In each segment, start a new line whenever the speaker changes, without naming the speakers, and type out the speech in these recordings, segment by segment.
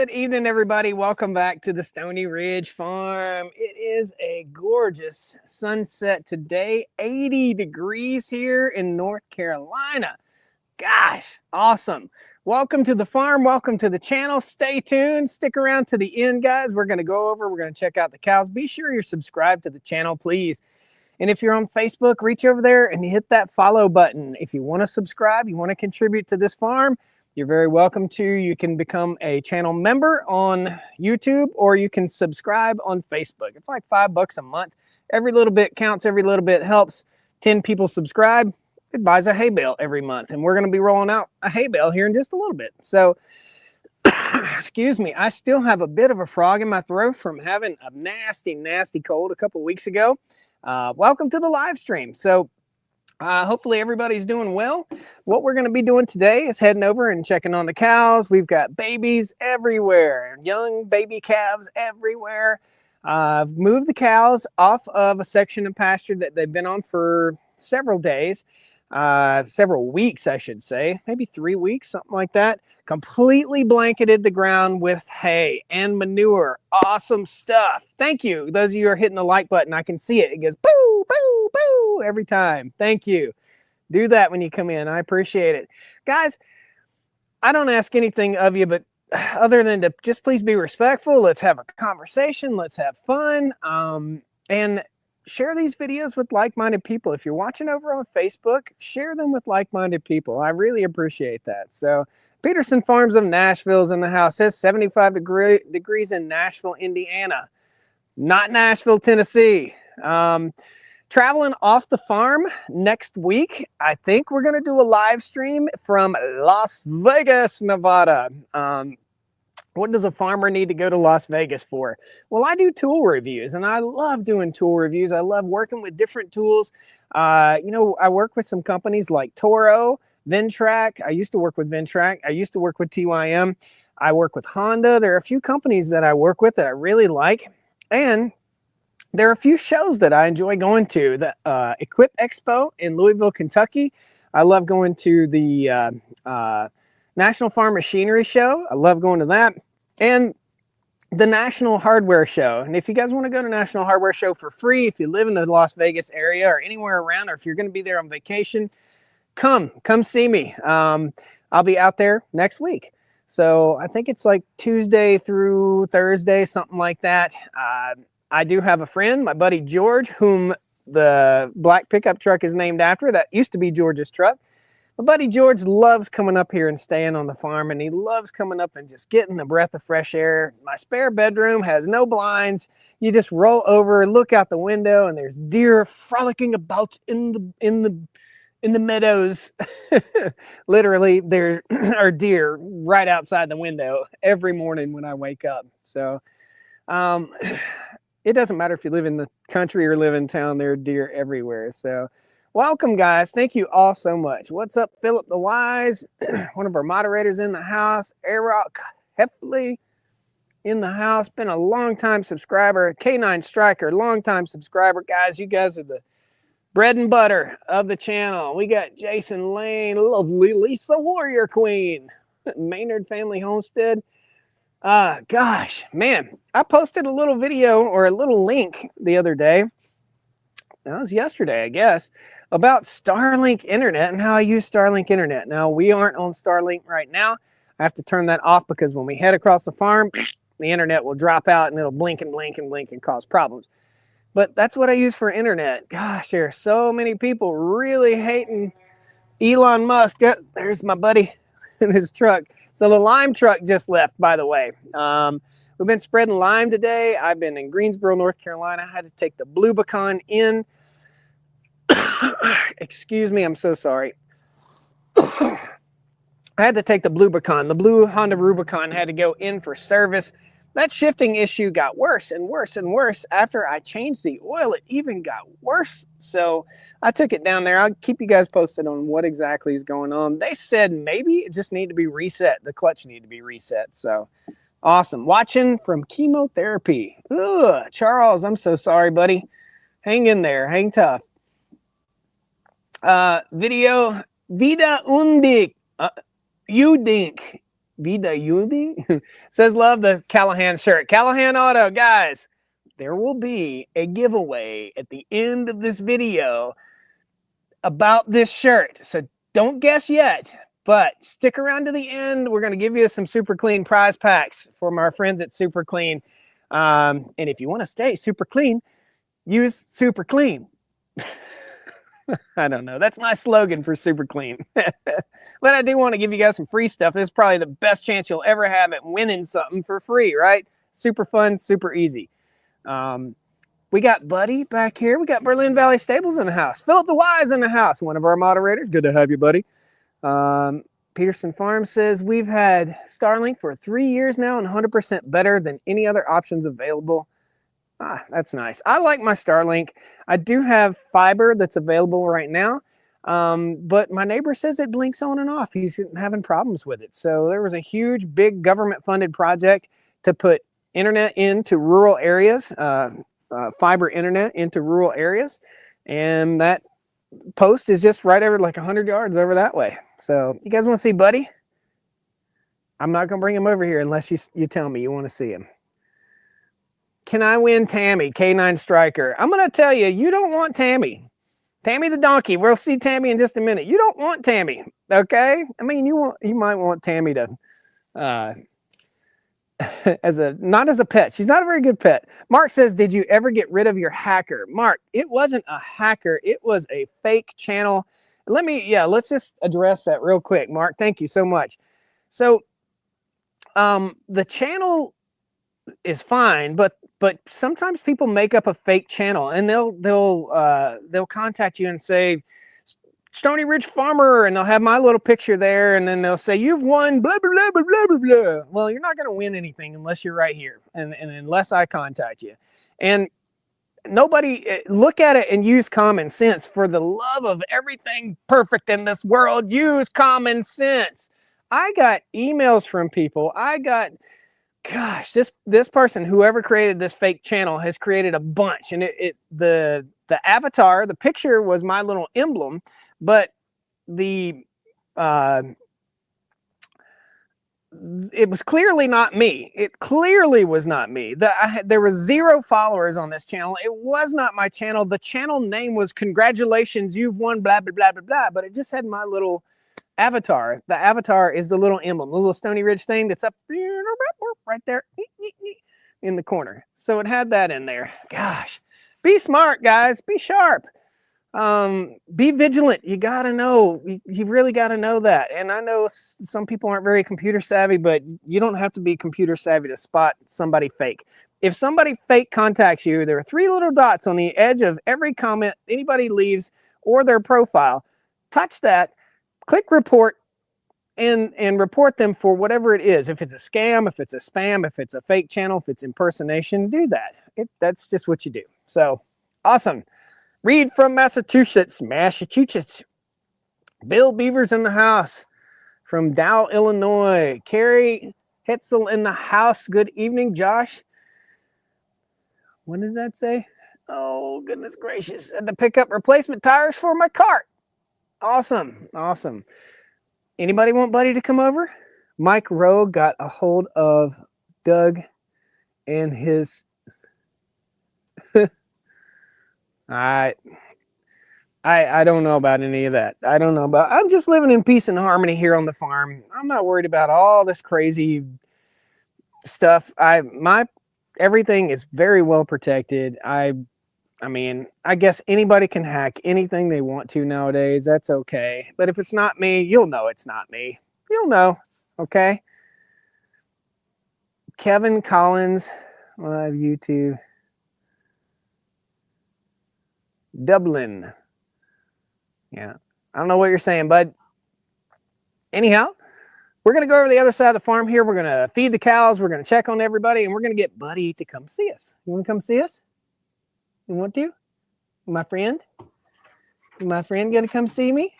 Good evening, everybody. Welcome back to the Stony Ridge Farm. It is a gorgeous sunset today, 80 degrees here in North Carolina. Gosh, awesome. Welcome to the farm. Welcome to the channel. Stay tuned. Stick around to the end, guys. We're going to check out the cows. Be sure you're subscribed to the channel, please. And if you're on Facebook, reach over there and hit that follow button. If you want to subscribe, you want to contribute to this farm, you're very welcome to. You can become a channel member on YouTube or you can subscribe on Facebook. It's like $5 a month. Every little bit counts. Every little bit helps. 10 people subscribe. It buys a hay bale every month. And we're going to be rolling out a hay bale here in just a little bit. So, excuse me, I still have a bit of a frog in my throat from having a nasty, nasty cold a couple weeks ago. Welcome to the live stream. So, hopefully everybody's doing well. What we're going to be doing today is heading over and checking on the cows. We've got babies everywhere, young baby calves everywhere. I've moved the cows off of a section of pasture that they've been on for several days, several weeks, I should say, maybe 3 weeks, something like that. Completely blanketed the ground with hay and manure. Awesome stuff. Thank you. Those of you who are hitting the like button, I can see it. It goes boo, boo, boo every time. Thank you. Do that when you come in. I appreciate it. Guys, I don't ask anything of you, but other than to just please be respectful. Let's have a conversation. Let's have fun. And share these videos with like-minded people. If you're watching over on Facebook, share them with like-minded people. I really appreciate that. So Peterson Farms of Nashville is in the house. It says 75 degrees in Nashville, Indiana. Not Nashville, Tennessee. Traveling off the farm next week. I think we're going to do a live stream from Las Vegas, Nevada. What does a farmer need to go to Las Vegas for? Well, I do tool reviews, and I love doing tool reviews. I love working with different tools. I work with some companies like Toro, Ventrac. I used to work with Ventrac. I used to work with TYM. I work with Honda. There are a few companies that I work with that I really like. And there are a few shows that I enjoy going to. The Equip Expo in Louisville, Kentucky. I love going to the National Farm Machinery Show. I love going to that. And the National Hardware Show. And if you guys want to go to National Hardware Show for free, if you live in the Las Vegas area or anywhere around, or if you're going to be there on vacation, come see me. I'll be out there next week. So I think it's like Tuesday through Thursday, something like that. I do have a friend, my buddy George, whom the black pickup truck is named after. That used to be George's truck. My buddy George loves coming up here and staying on the farm, and he loves coming up and just getting a breath of fresh air. My spare bedroom has no blinds. You just roll over, look out the window, and there's deer frolicking about in the meadows. Literally, there are deer right outside the window every morning when I wake up. So it doesn't matter if you live in the country or live in town, there are deer everywhere. So welcome, guys. Thank you all so much. What's up, Philip the Wise? One of our moderators in the house. Airrock Heffley in the house. Been a long-time subscriber. K9 Striker, long-time subscriber. Guys, you guys are the bread and butter of the channel. We got Jason Lane, lovely Lisa Warrior Queen, Maynard Family Homestead. Gosh, man, I posted a little video or a little link the other day. That was yesterday, I guess, about Starlink internet and how I use Starlink internet. Now, we aren't on Starlink right now. I have to turn that off because when we head across the farm, the internet will drop out and it'll blink and blink and blink and cause problems. But that's what I use for internet. Gosh, there are so many people really hating Elon Musk. There's my buddy in his truck. So the lime truck just left, by the way. We've been spreading lime today. I've been in Greensboro, North Carolina. I had to take the blue pecan in. Excuse me, I'm so sorry. I had to take the blue pecan. The blue Honda Rubicon had to go in for service. That shifting issue got worse and worse and worse. After I changed the oil, it even got worse. So I took it down there. I'll keep you guys posted on what exactly is going on. They said maybe it just needed to be reset. The clutch needed to be reset. So awesome. Watching from chemotherapy. Ugh, Charles, I'm so sorry, buddy. Hang in there. Hang tough. Video Vida Undik. Udink. Vida Yubi says, love the Callahan shirt. Callahan Auto, guys, there will be a giveaway at the end of this video about this shirt. So don't guess yet, but stick around to the end. We're going to give you some super clean prize packs from our friends at Super Clean. And if you want to stay super clean, use Super Clean. I don't know. That's my slogan for Super Clean. But I do want to give you guys some free stuff. This is probably the best chance you'll ever have at winning something for free, right? Super fun, super easy. We got Buddy back here. We got Berlin Valley Stables in the house. Philip the Wise in the house, one of our moderators. Good to have you, buddy. Peterson Farm says, we've had Starlink for 3 years now and 100% better than any other options available. Ah, that's nice. I like my Starlink. I do have fiber that's available right now, but my neighbor says it blinks on and off. He's having problems with it. So there was a huge, big government-funded project to put internet into rural areas, fiber internet into rural areas, and that post is just right over like 100 yards over that way. So you guys want to see Buddy? I'm not going to bring him over here unless you tell me you want to see him. Can I win Tammy, K9 Striker? I'm going to tell you, you don't want Tammy. Tammy the donkey. We'll see Tammy in just a minute. You don't want Tammy, okay? I mean, you might want Tammy to not as a pet. She's not a very good pet. Mark says, did you ever get rid of your hacker? Mark, it wasn't a hacker. It was a fake channel. Let's just address that real quick. Mark, thank you so much. So the channel is fine, but sometimes people make up a fake channel and they'll contact you and say, Stony Ridge Farmer, and they'll have my little picture there, and then they'll say, you've won blah, blah, blah, blah, blah, blah, blah. Well, you're not going to win anything unless you're right here and unless I contact you. And nobody, look at it and use common sense. For the love of everything perfect in this world, use common sense. I got emails from people. Gosh, this person, whoever created this fake channel, has created a bunch, and the avatar, the picture was my little emblem, but it was clearly not me. It clearly was not me. There was 0 followers on this channel. It was not my channel. The channel name was congratulations, you've won blah blah blah blah blah, but it just had my little avatar. The avatar is the little emblem, the little Stony Ridge thing that's up there right there in the corner. So it had that in there. Gosh, be smart, guys. Be sharp. Be vigilant. You got to know. You really got to know that. And I know some people aren't very computer savvy, but you don't have to be computer savvy to spot somebody fake. If somebody fake contacts you, there are 3 little dots on the edge of every comment anybody leaves or their profile. Touch that, click report, and report them for whatever it is. If it's a scam, if it's a spam, if it's a fake channel, if it's impersonation, do that. That's just what you do. So awesome. Reed from Massachusetts. Bill Beaver's in the house from Dow, Illinois. Carrie Hetzel in the house. Good evening, Josh. What did that say? Oh, goodness gracious. I had to pick up replacement tires for my cart. Awesome. Awesome. Anybody want Buddy to come over? Mike Rowe got a hold of Doug and his... I don't know about any of that. I'm just living in peace and harmony here on the farm. I'm not worried about all this crazy stuff. Everything is very well protected. I mean, I guess anybody can hack anything they want to nowadays. That's okay. But if it's not me, you'll know it's not me. You'll know, okay? Kevin Collins, live YouTube. Dublin. Yeah, I don't know what you're saying, bud. Anyhow, we're going to go over to the other side of the farm here. We're going to feed the cows. We're going to check on everybody, and we're going to get Buddy to come see us. You want to come see us? You want to? My friend? My friend going to come see me?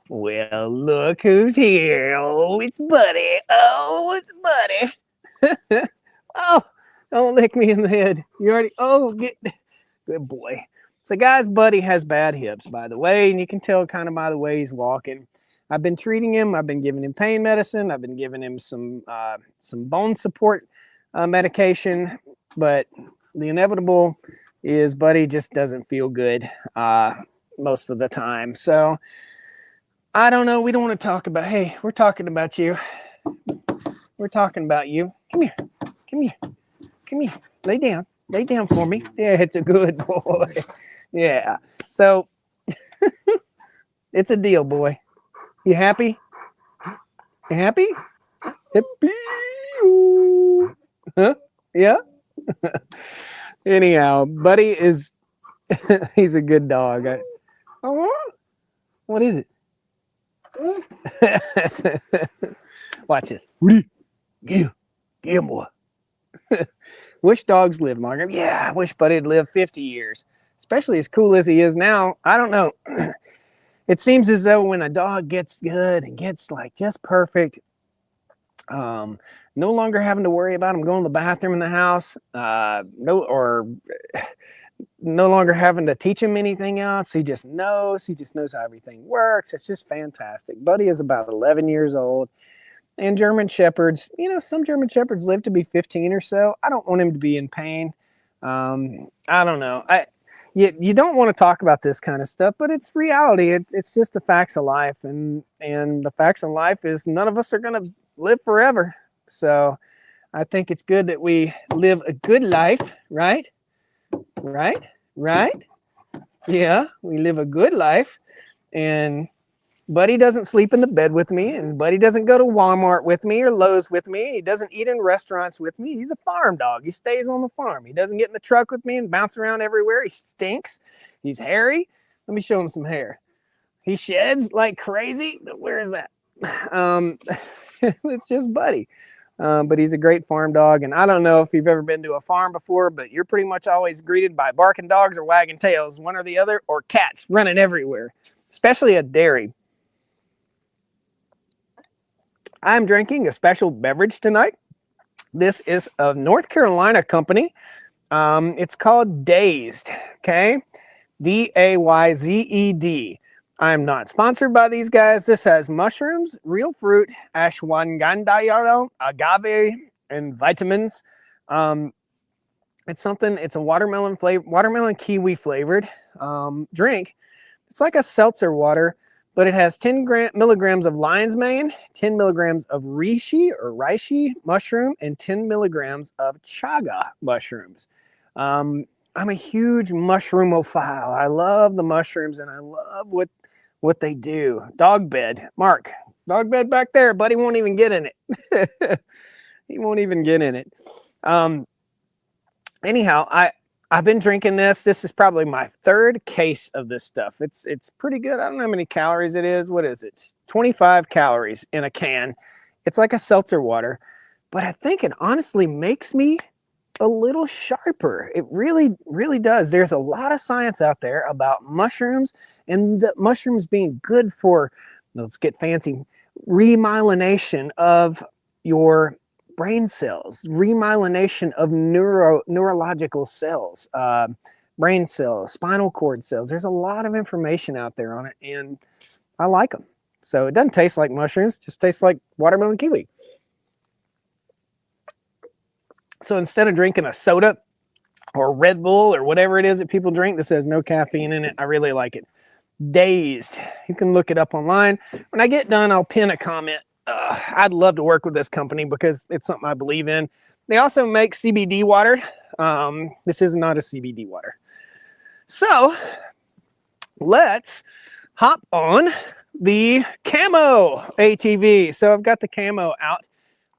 Well, look who's here. Oh, it's Buddy. Oh, it's Buddy. Oh, don't lick me in the head. You already, good boy. So guys, Buddy has bad hips, by the way, and you can tell kind of by the way he's walking. I've been treating him. I've been giving him pain medicine. I've been giving him some bone support medication. But the inevitable is Buddy just doesn't feel good most of the time. So I don't know. We don't want to talk about, hey, we're talking about you. We're talking about you. Come here. Come here. Come here. Lay down. Lay down for me. Yeah, it's a good boy. Yeah. So it's a deal, boy. You happy? You happy? Happy? Huh? Yeah? Anyhow, Buddy is, he's a good dog. What is it? Watch this. Woody, get him, boy. Wish dogs lived longer. Yeah, I wish Buddy'd live 50 years. Especially as cool as he is now. I don't know. It seems as though when a dog gets good and gets like just perfect, no longer having to worry about him going to the bathroom in the house, no longer having to teach him anything else. He just knows how everything works. It's just fantastic. Buddy is about 11 years old. And German Shepherds, you know, some German Shepherds live to be 15 or so. I don't want him to be in pain. I don't know. You don't want to talk about this kind of stuff, but it's reality. It's just the facts of life. And the facts of life is none of us are going to live forever. So I think it's good that we live a good life, right? Right? Yeah, we live a good life. And Buddy doesn't sleep in the bed with me, and Buddy doesn't go to Walmart with me or Lowe's with me. He doesn't eat in restaurants with me. He's a farm dog. He stays on the farm. He doesn't get in the truck with me and bounce around everywhere. He stinks. He's hairy. Let me show him some hair. He sheds like crazy. Where is that? It's just Buddy. But he's a great farm dog. And I don't know if you've ever been to a farm before, but you're pretty much always greeted by barking dogs or wagging tails, one or the other, or cats running everywhere, especially a dairy. I'm drinking a special beverage tonight. This is a North Carolina company. It's called Dazed, okay? Dayzed. I'm not sponsored by these guys. This has mushrooms, real fruit, ashwagandha, agave, and vitamins. It's a watermelon kiwi flavored drink. It's like a seltzer water, but it has 10 milligrams of lion's mane, 10 milligrams of reishi mushroom, and 10 milligrams of chaga mushrooms. I'm a huge mushroomopile. I love the mushrooms, and I love what they do. Dog bed. Mark, dog bed back there. Buddy won't even get in it. He won't even get in it. Anyhow, I've been drinking this. This is probably my third case of this stuff. It's pretty good. I don't know how many calories it is. What is it? It's 25 calories in a can. It's like a seltzer water, but I think it honestly makes me a little sharper. It really, really does. There's a lot of science out there about mushrooms and the mushrooms being good for, let's get fancy, remyelination of your brain cells, remyelination of neurological cells, brain cells, spinal cord cells. There's a lot of information out there on it, and I like them. So it doesn't taste like mushrooms, it just tastes like watermelon kiwi. So instead of drinking a soda or Red Bull or whatever it is that people drink, this has no caffeine in it. I really like it. Dazed. You can look it up online. When I get done, I'll pin a comment. I'd love to work with this company because it's something I believe in. They also make CBD water. This is not a CBD water. So let's hop on the camo ATV. So I've got the camo out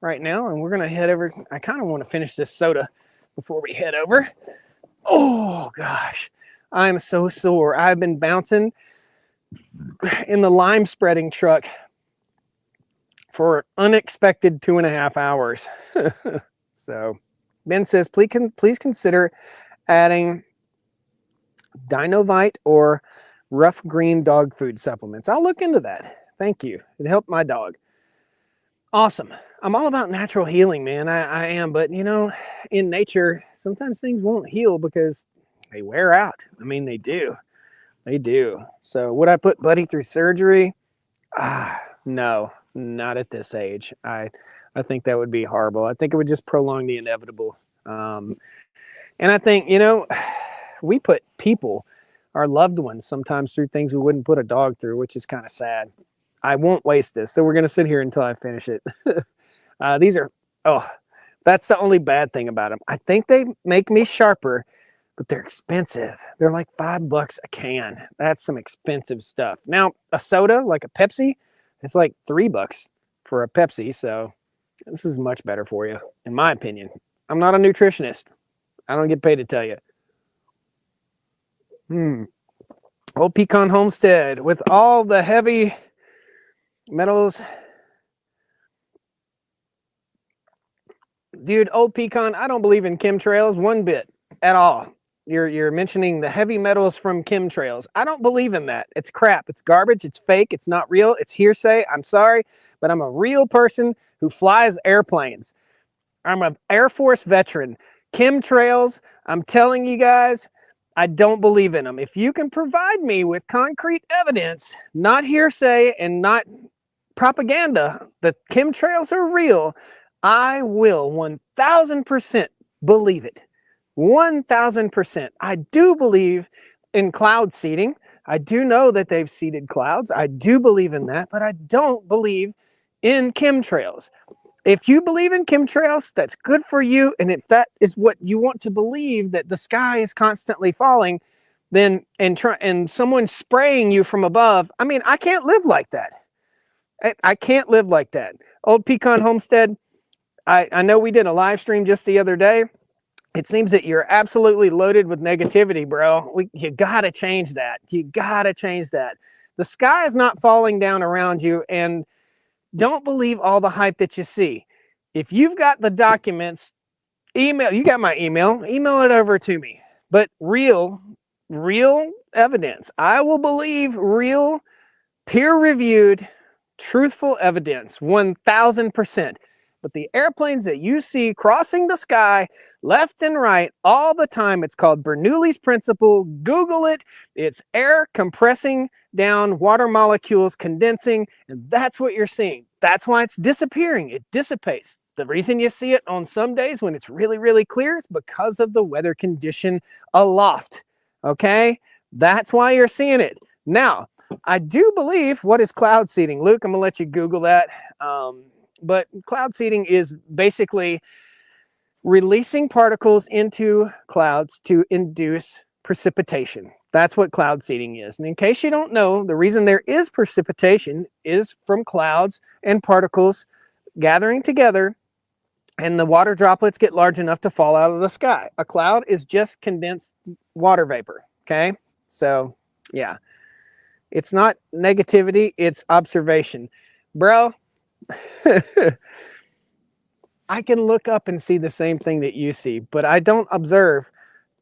right now, and we're going to head over. I kind of want to finish this soda before we head over. Oh, gosh. I'm so sore. I've been bouncing in the lime spreading truck for unexpected 2.5 hours. So Ben says, please consider adding Dinovite or rough green dog food supplements. I'll look into that. Thank you. It helped my dog. Awesome. I'm all about natural healing, man. I am. But, you know, in nature, sometimes things won't heal because they wear out. I mean, they do. They do. So would I put Buddy through surgery? No, not at this age. I think that would be horrible. I think it would just prolong the inevitable. And I think, we put people, our loved ones, sometimes through things we wouldn't put a dog through, which is kind of sad. I won't waste this, so we're going to sit here until I finish it. These are, oh, that's the only bad thing about them. I think they make me sharper, but they're expensive. They're like $5 a can. That's some expensive stuff. Now, a soda, like a Pepsi, it's like $3 for a Pepsi, so this is much better for you, in my opinion. I'm not a nutritionist. I don't get paid to tell you. Old Pecan Homestead with all the heavy metals. Dude, Old Pecan, I don't believe in chemtrails one bit at all. You're mentioning the heavy metals from chemtrails. I don't believe in that. It's crap. It's garbage. It's fake. It's not real. It's hearsay. I'm sorry, but I'm a real person who flies airplanes. I'm an Air Force veteran. Chemtrails, I'm telling you guys, I don't believe in them. If you can provide me with concrete evidence, not hearsay and not propaganda, that chemtrails are real, I will 1000% believe it. 1000%. I do believe in cloud seeding. I do know that they've seeded clouds. I do believe in that, but I don't believe in chemtrails. If you believe in chemtrails, that's good for you. And if that is what you want to believe, that the sky is constantly falling, then and someone spraying you from above, I mean, I can't live like that. I can't live like that. Old Pecan Homestead, I know we did a live stream just the other day. It seems that you're absolutely loaded with negativity, bro. You got to change that. You got to change that. The sky is not falling down around you, and don't believe all the hype that you see. If you've got the documents, you got my email it over to me. But real evidence. I will believe real, peer-reviewed, truthful evidence, 1000%. But the airplanes that you see crossing the sky left and right all the time, it's called Bernoulli's principle. Google it. It's air compressing down, water molecules condensing, and that's what you're seeing. That's why it's disappearing. It dissipates. The reason you see it on some days when it's really, really clear is because of the weather condition aloft. Okay? That's why you're seeing it. Now, I do believe, what is cloud seeding? Luke, I'm going to let you Google that. But cloud seeding is basically releasing particles into clouds to induce precipitation. That's what cloud seeding is. And in case you don't know, the reason there is precipitation is from clouds and particles gathering together, and the water droplets get large enough to fall out of the sky. A cloud is just condensed water vapor, okay? So, yeah. It's not negativity, it's observation. Bro, I can look up and see the same thing that you see, but I don't observe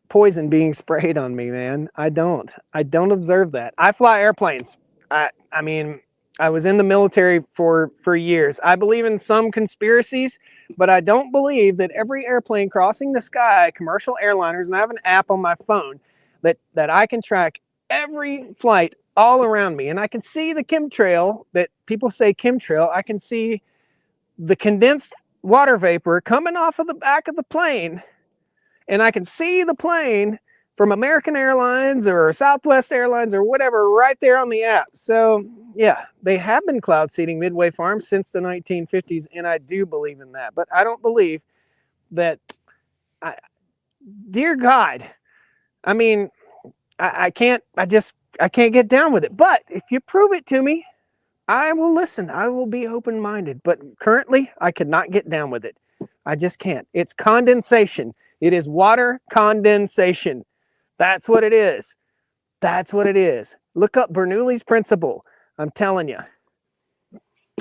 poison being sprayed on me, man. I don't observe that. I fly airplanes. I mean, I was in the military for years. I believe in some conspiracies, but I don't believe that every airplane crossing the sky, commercial airliners, and I have an app on my phone that I can track every flight all around me, and I can see the chemtrail that people say chemtrail. I can see the condensed water vapor coming off of the back of the plane, and I can see the plane from American Airlines or Southwest Airlines or whatever right there on the app. So yeah, they have been cloud seeding Midway Farms since the 1950s, and I do believe in that. But I don't believe that, dear God, I mean, I can't get down with it. But if you prove it to me, I will listen. I will be open-minded. But currently, I could not get down with it. I just can't. It's condensation. It is water condensation. That's what it is. That's what it is. Look up Bernoulli's principle. I'm telling you.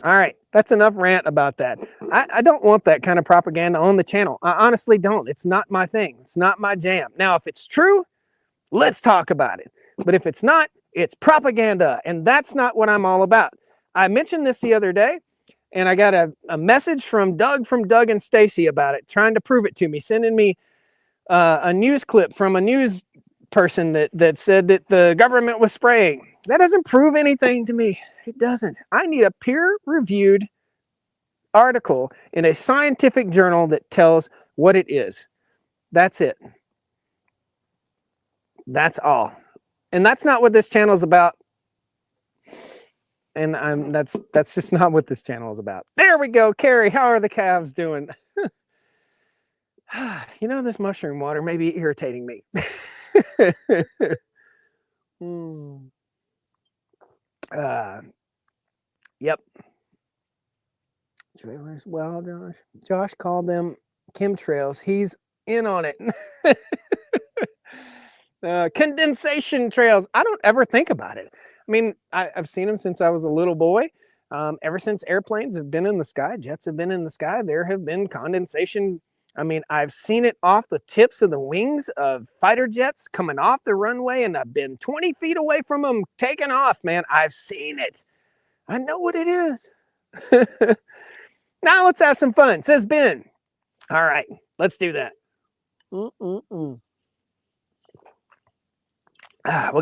All right. That's enough rant about that. I don't want that kind of propaganda on the channel. I honestly don't. It's not my thing. It's not my jam. Now, if it's true, let's talk about it. But if it's not, it's propaganda. And that's not what I'm all about. I mentioned this the other day, and I got a message from Doug and Stacy about it, trying to prove it to me, sending me a news clip from a news person that said that the government was spraying. That doesn't prove anything to me. It doesn't. I need a peer-reviewed article in a scientific journal that tells what it is. That's it. That's all. And that's not what this channel is about. And that's just not what this channel is about. There we go. Carrie, how are the calves doing? You know, this mushroom water may be irritating me. Yep. Well, Josh called them chemtrails. He's in on it. Condensation trails. I don't ever think about it. I mean, I've seen them since I was a little boy. Ever since airplanes have been in the sky, jets have been in the sky, there have been condensation. I mean, I've seen it off the tips of the wings of fighter jets coming off the runway, and I've been 20 feet away from them taking off, man. I've seen it. I know what it is. Now let's have some fun, says Ben. All right, let's do that. We'll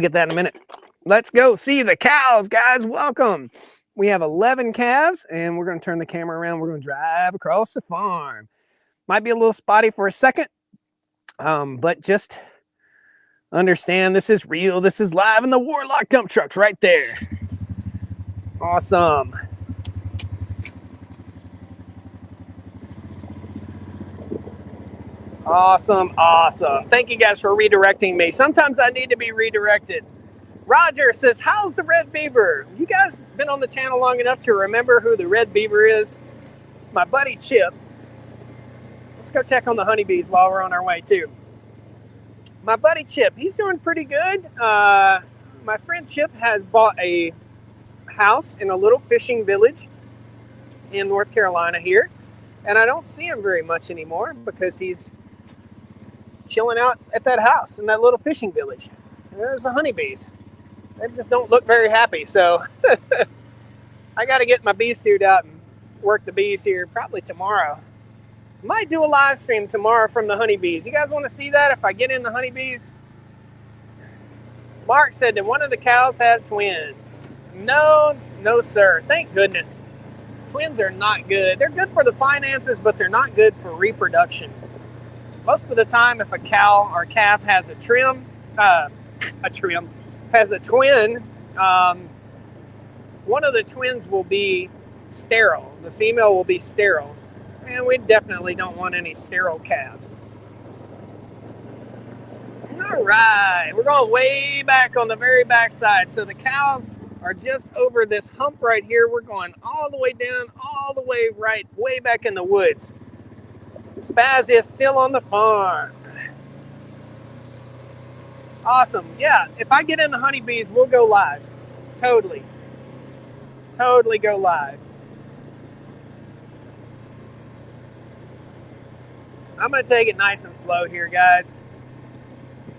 get that in a minute. Let's go see the cows, guys. Welcome. We have 11 calves, and we're going to turn the camera around. We're going to drive across the farm. Might be a little spotty for a second, but just understand this is real. This is live in the Warlock dump trucks right there. Awesome. Awesome, awesome. Thank you guys for redirecting me. Sometimes I need to be redirected. Roger says, how's the red beaver? You guys been on the channel long enough to remember who the red beaver is? It's my buddy Chip. Let's go check on the honeybees while we're on our way too. My buddy Chip, he's doing pretty good. My friend Chip has bought a house in a little fishing village in North Carolina here. And I don't see him very much anymore because he's chilling out at that house in that little fishing village. And there's the honeybees. They just don't look very happy. So I got to get my bee suit out and work the bees here probably tomorrow. Might do a live stream tomorrow from the honeybees. You guys want to see that if I get in the honeybees? Mark said that one of the cows had twins. No, sir. Thank goodness. Twins are not good. They're good for the finances, but they're not good for reproduction. Most of the time, if a cow or calf has a twin, one of the twins will be sterile. The female will be sterile. And we definitely don't want any sterile calves. All right, we're going way back on the very back side. So the cows are just over this hump right here. We're going all the way down, all the way right, way back in the woods. Spaz is still on the farm. Awesome. Yeah, if I get in the honeybees, we'll go live. Totally. Totally go live. I'm going to take it nice and slow here, guys.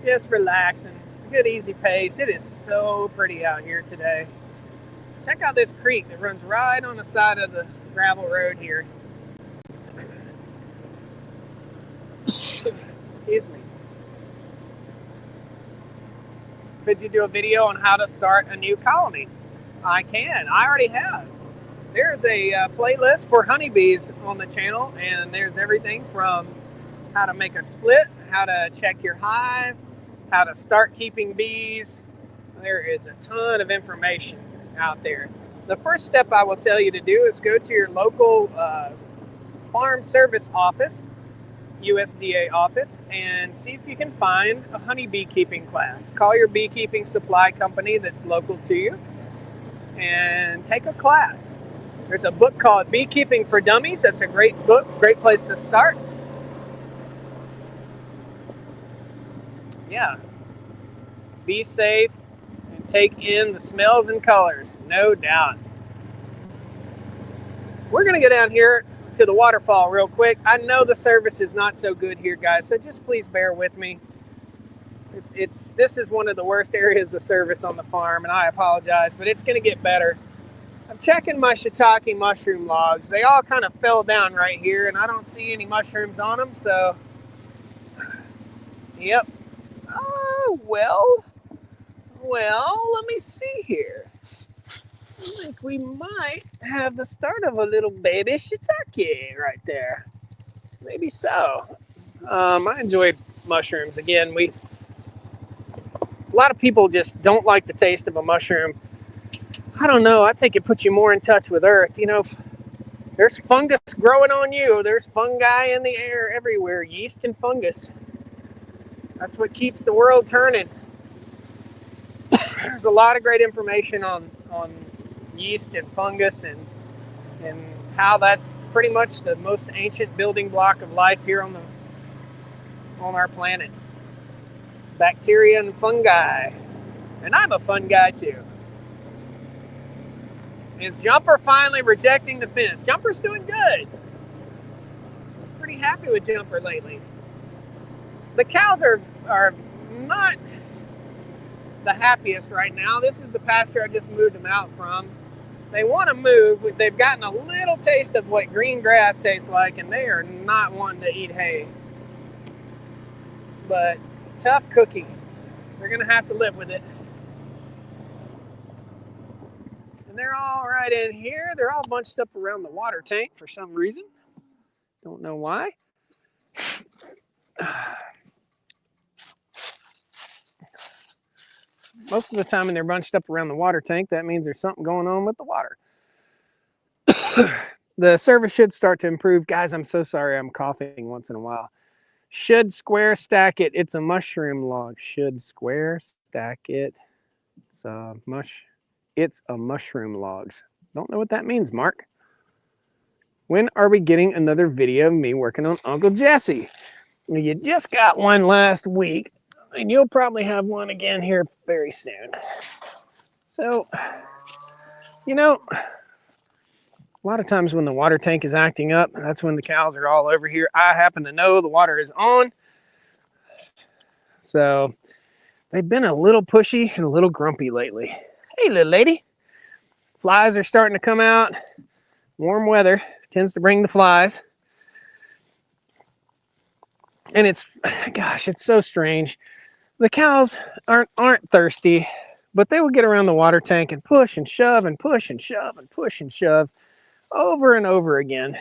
Just relaxing. Good, easy pace. It is so pretty out here today. Check out this creek that runs right on the side of the gravel road here. Excuse me. Could you do a video on how to start a new colony? I can. I already have. There's a playlist for honeybees on the channel, and there's everything from how to make a split, how to check your hive, how to start keeping bees. There is a ton of information out there. The first step I will tell you to do is go to your local farm service office, USDA office, and see if you can find a honey beekeeping class. Call your beekeeping supply company that's local to you and take a class. There's a book called Beekeeping for Dummies. That's a great book, great place to start. Yeah, be safe and take in the smells and colors, no doubt. We're gonna go down here to the waterfall real quick. I know the service is not so good here, guys, so just please bear with me. This is one of the worst areas of service on the farm, and I apologize, but it's gonna get better. I'm checking my shiitake mushroom logs. They all kind of fell down right here, and I don't see any mushrooms on them, so yep. Oh, well, Well, let me see here. I think we might have the start of a little baby shiitake right there. Maybe so. I enjoy mushrooms. Again, a lot of people just don't like the taste of a mushroom. I don't know. I think it puts you more in touch with Earth. You know, there's fungus growing on you. There's fungi in the air everywhere. Yeast and fungus. That's what keeps the world turning. There's a lot of great information on yeast and fungus and how that's pretty much the most ancient building block of life here on our planet. Bacteria and fungi. And I'm a fun guy too. Is Jumper finally rejecting the fence? Jumper's doing good. Pretty happy with Jumper lately. The cows are not the happiest right now. This is the pasture I just moved them out from. They want to move. They've gotten a little taste of what green grass tastes like, and they are not wanting to eat hay. But tough cookie. They're going to have to live with it. And they're all right in here. They're all bunched up around the water tank for some reason. Don't know why. Most of the time when they're bunched up around the water tank, that means there's something going on with the water. The service should start to improve. Guys, I'm so sorry I'm coughing once in a while. Should square stack it. It's a mushroom log. Should square stack it. It's a mushroom logs. Don't know what that means, Mark. When are we getting another video of me working on Uncle Jesse? You just got one last week, and you'll probably have one again here very soon. So, you know, a lot of times when the water tank is acting up, that's when the cows are all over here. I happen to know the water is on. So they've been a little pushy and a little grumpy lately. Hey, little lady. Flies are starting to come out. Warm weather tends to bring the flies. And it's so strange. The cows aren't thirsty, but they will get around the water tank and push and shove and push and shove and push and shove over and over again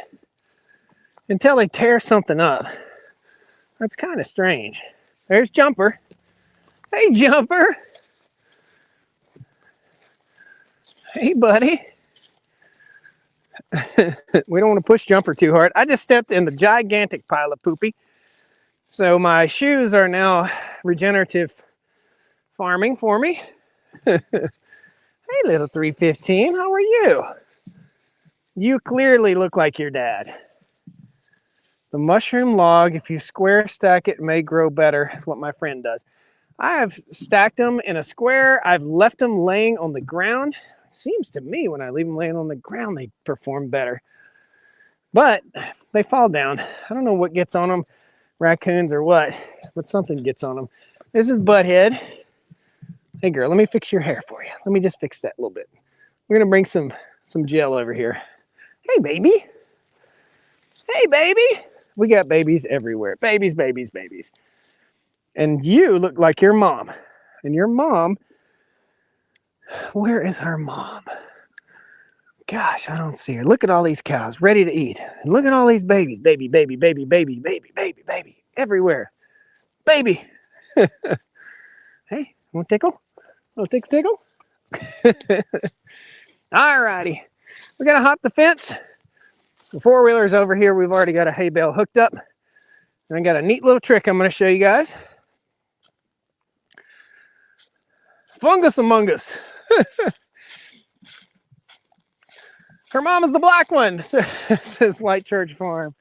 until they tear something up. That's kind of strange. There's Jumper. Hey, Jumper. Hey, buddy. We don't want to push Jumper too hard. I just stepped in the gigantic pile of poopy. So my shoes are now regenerative farming for me. Hey, little 315, how are you? You clearly look like your dad. The mushroom log, if you square stack it, may grow better. That's what my friend does. I have stacked them in a square. I've left them laying on the ground. It seems to me when I leave them laying on the ground, they perform better. But they fall down. I don't know what gets on them, raccoons or what, but something gets on them. This is Butthead. Hey, girl, let me fix your hair for you. Let me just fix that a little bit. We're going to bring some gel over here. Hey, baby. Hey, baby. We got babies everywhere. Babies, babies, babies. And you look like your mom. And your mom, where is her mom? Gosh, I don't see her. Look at all these cows ready to eat. And look at all these babies. Baby, baby, baby, baby, baby, baby, baby. Everywhere. Baby. Hey, want to tickle? Want to tickle? All righty. We got to hop the fence. The four-wheeler's over here. We've already got a hay bale hooked up. And I got a neat little trick I'm going to show you guys. Fungus among us. Her mom is the black one, says White Church Farm.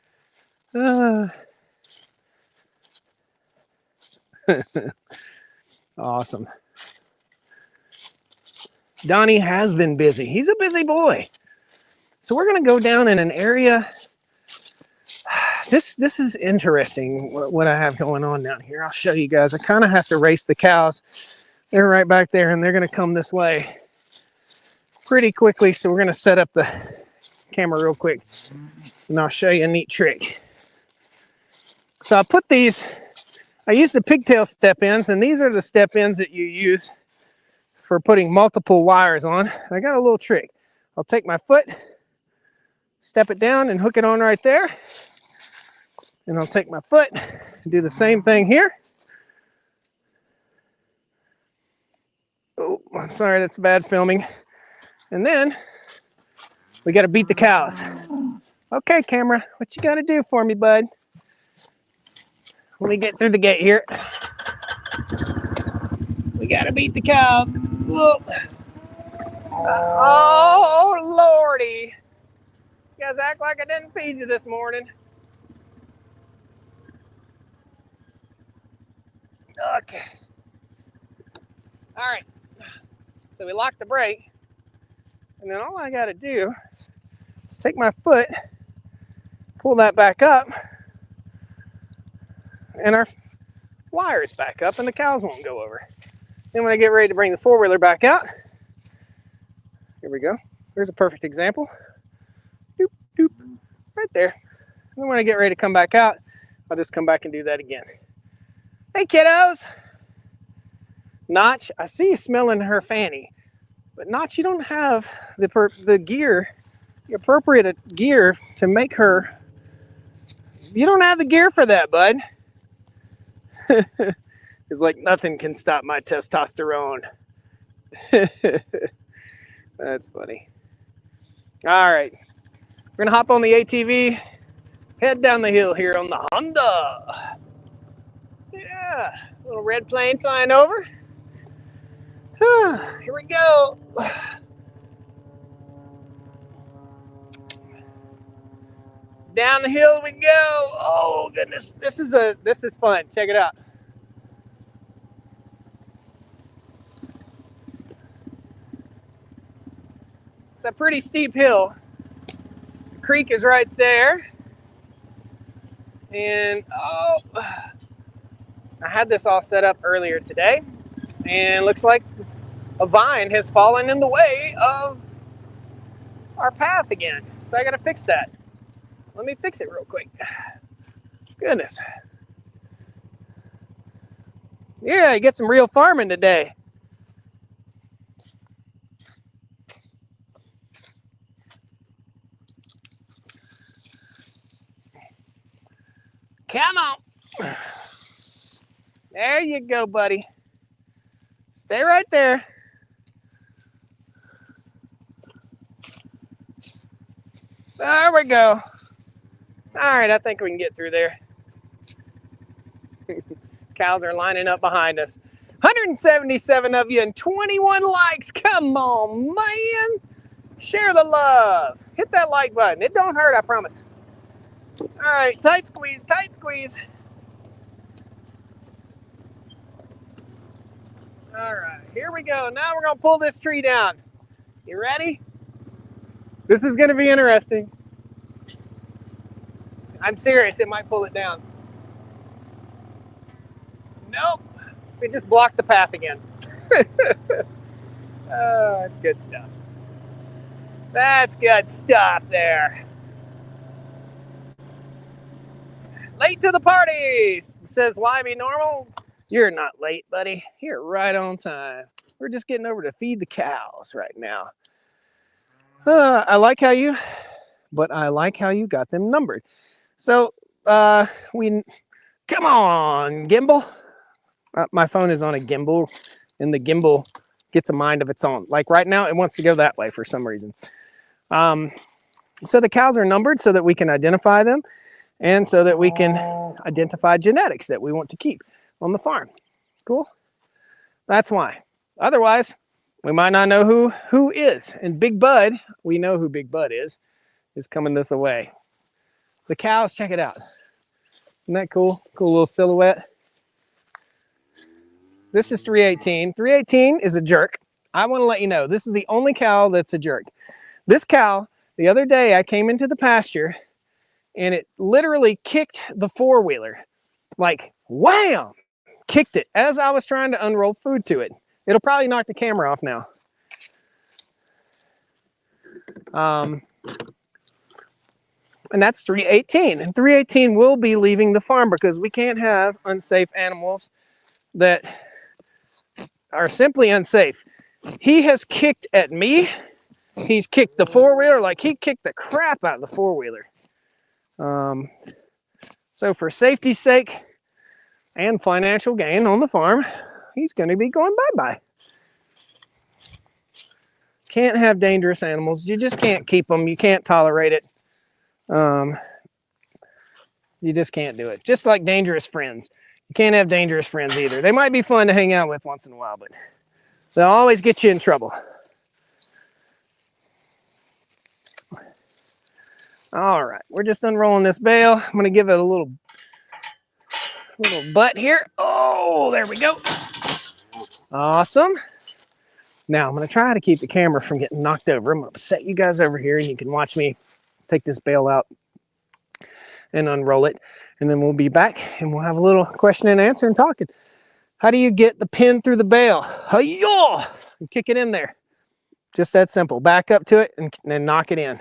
Awesome. Donnie has been busy. He's a busy boy. So we're going to go down in an area. This is interesting what I have going on down here. I'll show you guys. I kind of have to race the cows. They're right back there, and they're going to come this way pretty quickly. So we're going to set up the camera real quick, and I'll show you a neat trick. So I put these, I use the pigtail step ends, and these are the step ends that you use for putting multiple wires on. I got a little trick. I'll take my foot, step it down and hook it on right there. And I'll take my foot and do the same thing here. Oh, I'm sorry, that's bad filming. And then we got to beat the cows. Okay, camera, what you got to do for me, bud? Let me get through the gate here. We got to beat the cows. Whoa. Oh, Lordy. You guys act like I didn't feed you this morning. Okay. All right. So we lock the brake. And then all I got to do is take my foot, pull that back up, and our wire is back up and the cows won't go over. Then when I get ready to bring the four-wheeler back out, here we go. There's a perfect example. Doop, doop, right there. And then when I get ready to come back out, I'll just come back and do that again. Hey, kiddos. Notch, I see you smelling her fanny. But Notch, you don't have the gear, the appropriate gear to make her. You don't have the gear for that, bud. It's like nothing can stop my testosterone. That's funny. All right, we're gonna hop on the ATV, head down the hill here on the Honda. Yeah, little red plane flying over. Here we go. Down the hill we go. Oh goodness, this is fun. Check it out. It's a pretty steep hill. The creek is right there. And oh, I had this all set up earlier today, and looks like a vine has fallen in the way of our path again. So I gotta fix that. Let me fix it real quick. Goodness. Yeah, you get some real farming today. Come on. There you go, buddy. Stay right there. There we go. All right, I think we can get through there. Cows are lining up behind us. 177 of you and 21 likes. Come on, man. Share the love. Hit that like button. It don't hurt, I promise. All right, tight squeeze, tight squeeze. All right, here we go. Now we're gonna pull this tree down. You ready? This is gonna be interesting. I'm serious, it might pull it down. Nope, it just blocked the path again. Oh, that's good stuff. That's good stuff there. Late to the party, says why be normal? You're not late, buddy. You're right on time. We're just getting over to feed the cows right now. I like how you got them numbered. So come on, gimbal. My phone is on a gimbal, and the gimbal gets a mind of its own. Like right now, it wants to go that way for some reason. So the cows are numbered so that we can identify them, and so that we can identify genetics that we want to keep on the farm. Cool? That's why. Otherwise, we might not know who is. And Big Bud, we know who Big Bud is coming this way. The cows, check it out. Isn't that cool? Cool little silhouette. This is 318. 318 is a jerk. I want to let you know, this is the only cow that's a jerk. This cow, the other day I came into the pasture and it literally kicked the four-wheeler. Like, wham! Kicked it as I was trying to unroll food to it. It'll probably knock the camera off now. And that's 318. And 318 will be leaving the farm because we can't have unsafe animals that are simply unsafe. He has kicked at me. He's kicked the four-wheeler, like he kicked the crap out of the four-wheeler. So for safety's sake and financial gain on the farm, he's going to be going bye-bye. Can't have dangerous animals. You just can't keep them. You can't tolerate it. You just can't do it. Just like dangerous friends. You can't have dangerous friends either. They might be fun to hang out with once in a while, but they'll always get you in trouble. All right, we're just unrolling this bale. I'm going to give it a little butt here. Oh, there we go. Awesome. Now I'm going to try to keep the camera from getting knocked over. I'm going to set you guys over here and you can watch me take this bale out and unroll it. And then we'll be back and we'll have a little question and answer and talking. How do you get the pin through the bale? Hi-yo! And kick it in there. Just that simple. Back up to it and then knock it in.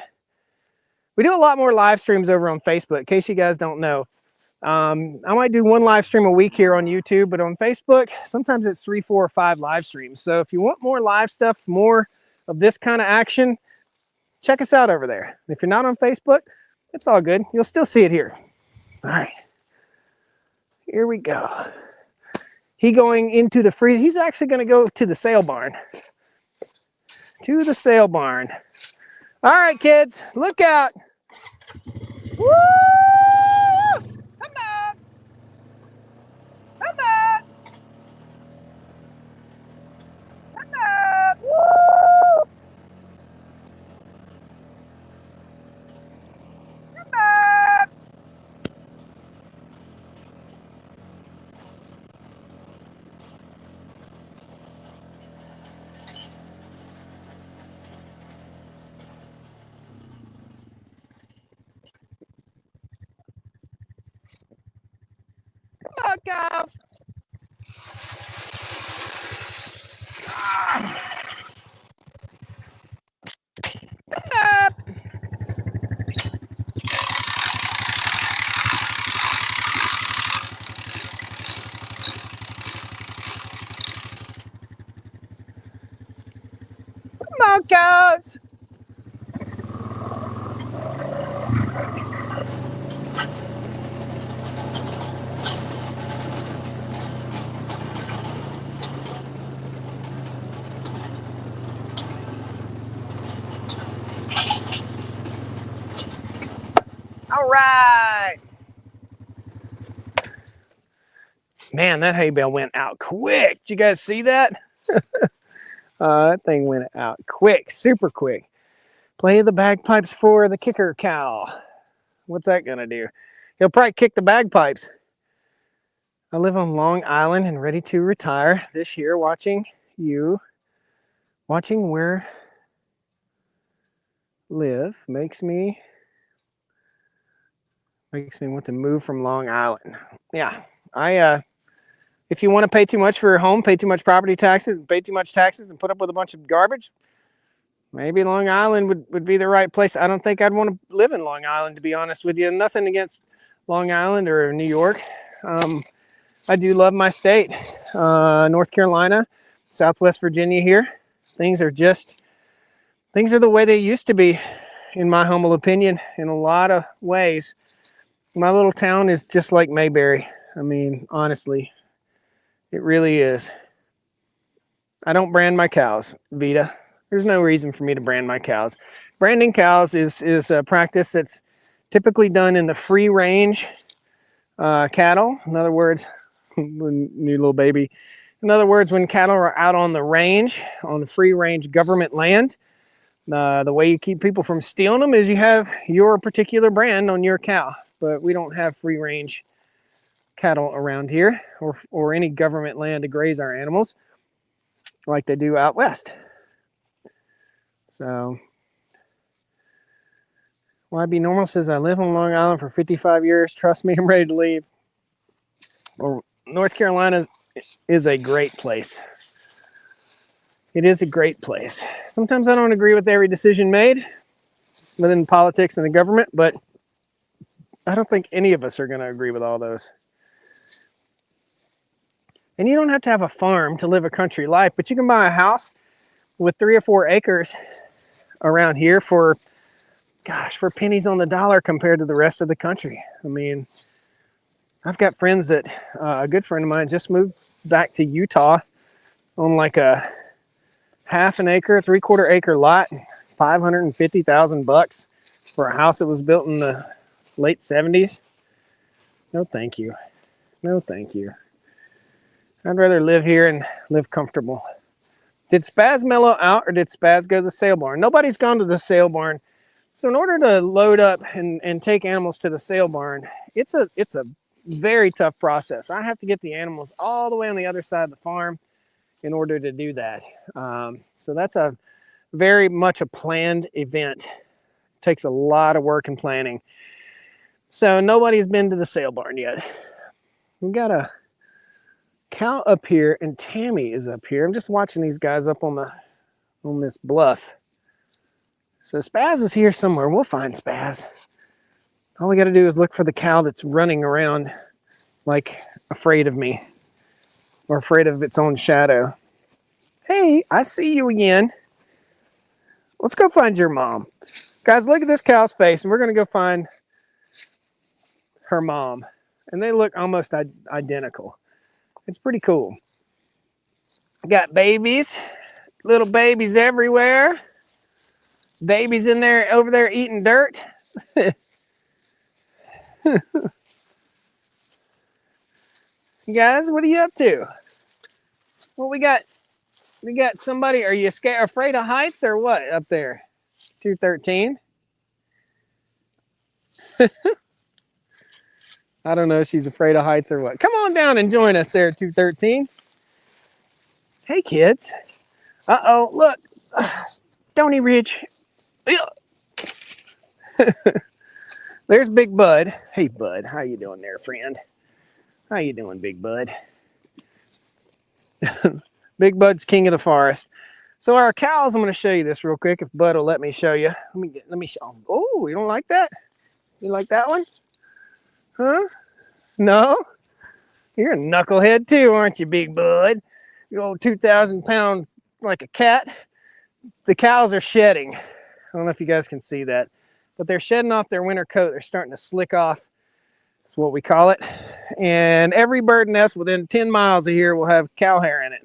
We do a lot more live streams over on Facebook, in case you guys don't know. I might do one live stream a week here on YouTube, but on Facebook, sometimes it's 3, 4, or 5 live streams. So if you want more live stuff, more of this kind of action, check us out over there. If you're not on Facebook, it's all good. You'll still see it here. All right. Here we go. He going into the freezer. He's actually going to go to the sale barn. To the sale barn. All right, kids, look out. Woo! Come on. Come on. Come on. Woo! Come on. Come on, cows. Come on. Come on, cows. All right. Man, that hay bale went out quick. Did you guys see that? That thing went out quick, super quick. Play the bagpipes for the kicker cow. What's that gonna do? He'll probably kick the bagpipes. I live on Long Island and ready to retire this year, watching where live makes me want to move from Long Island. Yeah, if you want to pay too much for your home, pay too much property taxes, and pay too much taxes and put up with a bunch of garbage, maybe Long Island would be the right place. I don't think I'd want to live in Long Island, to be honest with you. Nothing against Long Island or New York. I do love my state, North Carolina, Southwest Virginia here. Things are the way they used to be, in my humble opinion, in a lot of ways. My little town is just like Mayberry. I mean, honestly, it really is. I don't brand my cows, Vita. There's no reason for me to brand my cows. Branding cows is a practice that's typically done in the free range cattle. In other words, new little baby. In other words, when cattle are out on the range, on the free range government land, the way you keep people from stealing them is you have your particular brand on your cow. But we don't have free range cattle around here or any government land to graze our animals like they do out west. So, YB Normal says, I live on Long Island for 55 years. Trust me, I'm ready to leave. Well, North Carolina is a great place. It is a great place. Sometimes I don't agree with every decision made within politics and the government, but I don't think any of us are going to agree with all those. And you don't have to have a farm to live a country life, but you can buy a house with 3 or 4 acres around here for, gosh, for pennies on the dollar compared to the rest of the country. I mean, I've got friends that, a good friend of mine just moved back to Utah on like a half an acre, 3/4 acre lot, $550,000 for a house that was built in the late 70s. No, thank you. No, thank you. I'd rather live here and live comfortable. Did Spaz mellow out or did Spaz go to the sale barn? Nobody's gone to the sale barn. So in order to load up and take animals to the sale barn, it's a very tough process. I have to get the animals all the way on the other side of the farm in order to do that. So that's a very much a planned event. It takes a lot of work and planning. So nobody's been to the sale barn yet. We got a cow up here and Tammy is up here. I'm just watching these guys up on this bluff. So Spaz is here somewhere. We'll find Spaz. All we got to do is look for the cow that's running around like afraid of me or afraid of its own shadow. Hey, I see you again. Let's go find your mom. Guys, look at this cow's face, and we're going to go find her mom. And they look almost identical. It's pretty cool. Got babies, little babies everywhere. Babies in there, over there eating dirt. Guys, what are you up to? Well, we got somebody. Are you afraid of heights or what up there? 213. I don't know if she's afraid of heights or what. Come on down and join us there, 213. Hey, kids. Uh-oh, look. Stony Ridge. There's Big Bud. Hey, Bud. How you doing there, friend? How you doing, Big Bud? Big Bud's king of the forest. So our cows, I'm going to show you this real quick if Bud will let me show you. Let me show. Oh, you don't like that? You like that one? Huh? No? You're a knucklehead too, aren't you, Big Bud? You old 2,000 pound like a cat. The cows are shedding. I don't know if you guys can see that, but they're shedding off their winter coat. They're starting to slick off. That's what we call it. And every bird nest within 10 miles of here will have cow hair in it.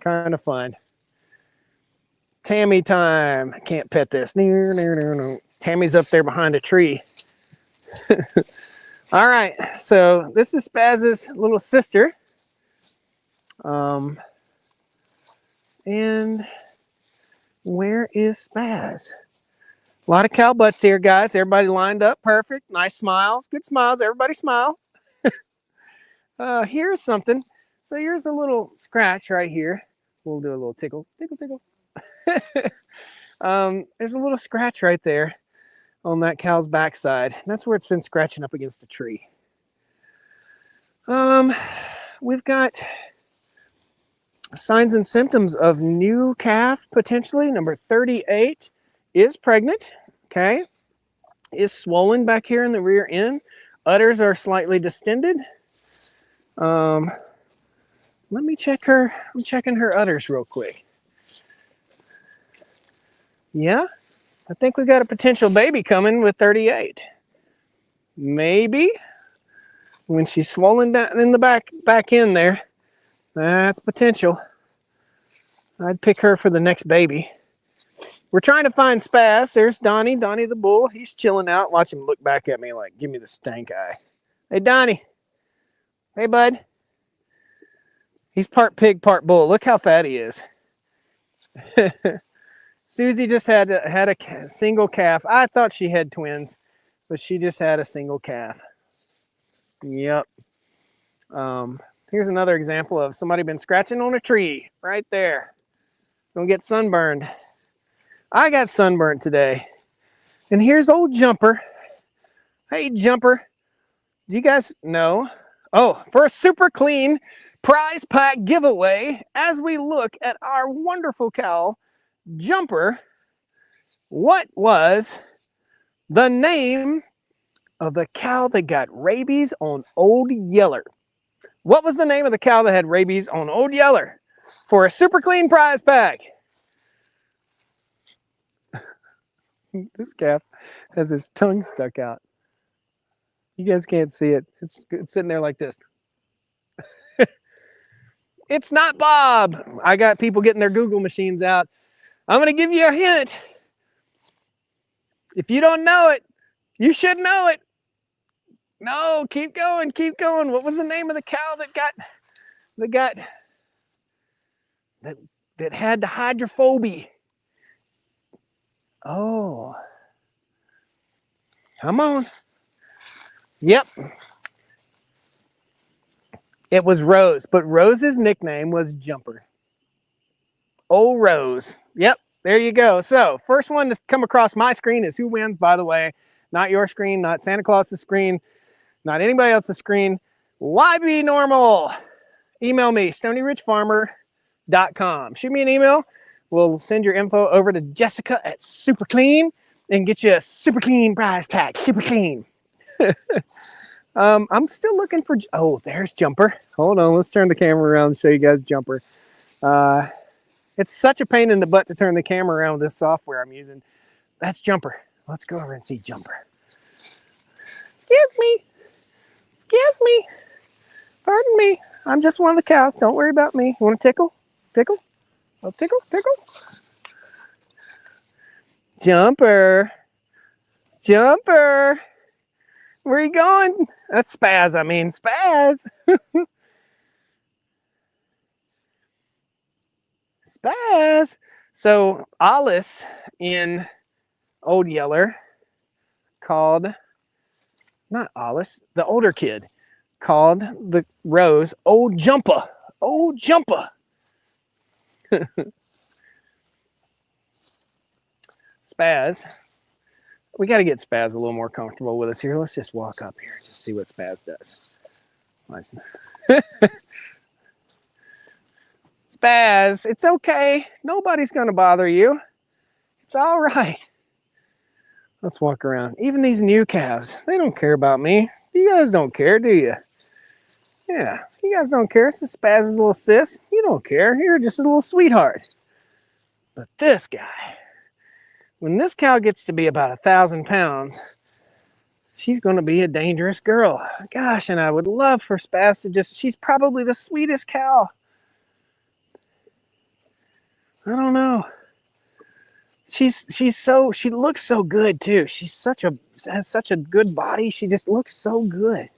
Kind of fun. Tammy time. I can't pet this. Tammy's up there behind a tree. All right, so this is Spaz's little sister. And where is Spaz? A lot of cow butts here, guys. Everybody lined up, perfect. Nice smiles, good smiles. Everybody smile. Here's something. So here's a little scratch right here. We'll do a little tickle, tickle, tickle. There's a little scratch right there on that cow's backside. That's where it's been scratching up against a tree. We've got signs and symptoms of new calf, potentially. Number 38 is pregnant, okay? Is swollen back here in the rear end. Udders are slightly distended. Let me check her. I'm checking her udders real quick. Yeah, I think we've got a potential baby coming with 38. Maybe when she's swollen down in the back end there, that's potential. I'd pick her for the next baby. We're trying to find Spaz. There's Donnie the bull. He's chilling out. Watch him look back at me like, give me the stank eye. Hey, Donnie. Hey, bud. He's part pig, part bull. Look how fat he is. Susie just had a single calf. I thought she had twins, but she just had a single calf. Yep. Here's another example of somebody been scratching on a tree right there. Don't get sunburned. I got sunburned today. And here's old Jumper. Hey, Jumper. Do you guys know? Oh, for a super clean prize pack giveaway, as we look at our wonderful cow, Jumper, what was the name of the cow that got rabies on Old Yeller? What was the name of the cow that had rabies on Old Yeller? for a super clean prize pack. This calf has his tongue stuck out. You guys can't see it. It's sitting there like this. It's not Bob. I got people getting their Google machines out. I'm going to give you a hint. If you don't know it, you should know it. No, keep going, keep going. What was the name of the cow that had the hydrophobia? Oh. Come on. Yep. It was Rose, but Rose's nickname was Jumper. Oh, Rose. Yep, there you go. So, first one to come across my screen is who wins, by the way. Not your screen, not Santa Claus's screen, not anybody else's screen. Why be normal? Email me, stonyridgefarmer.com. Shoot me an email. We'll send your info over to Jessica at Super Clean and get you a super clean prize pack. Super clean. I'm still looking for, oh, there's Jumper. Hold on, let's turn the camera around and show you guys Jumper. It's such a pain in the butt to turn the camera around with this software I'm using. That's Jumper. Let's go over and see Jumper. Excuse me. Excuse me. Pardon me. I'm just one of the cows. Don't worry about me. You want to tickle? Tickle? Oh, tickle, tickle. Jumper. Jumper. Where are you going? That's Spaz, I mean. Spaz. Spaz. So Alice in Old Yeller called, not Alice, the older kid called the Rose Old Jumper. Old Jumper. Spaz. We got to get Spaz a little more comfortable with us here. Let's just walk up here and just see what Spaz does. Spaz, it's okay. Nobody's going to bother you. It's all right. Let's walk around. Even these new calves, they don't care about me. You guys don't care, do you? Yeah, you guys don't care. It's just Spaz's little sis. You don't care. You're just a little sweetheart. But this guy, when this cow gets to be about 1,000 pounds, she's going to be a dangerous girl. Gosh, and I would love for Spaz to just, she's probably the sweetest cow. I don't know. She looks so good too. Has such a good body. She just looks so good.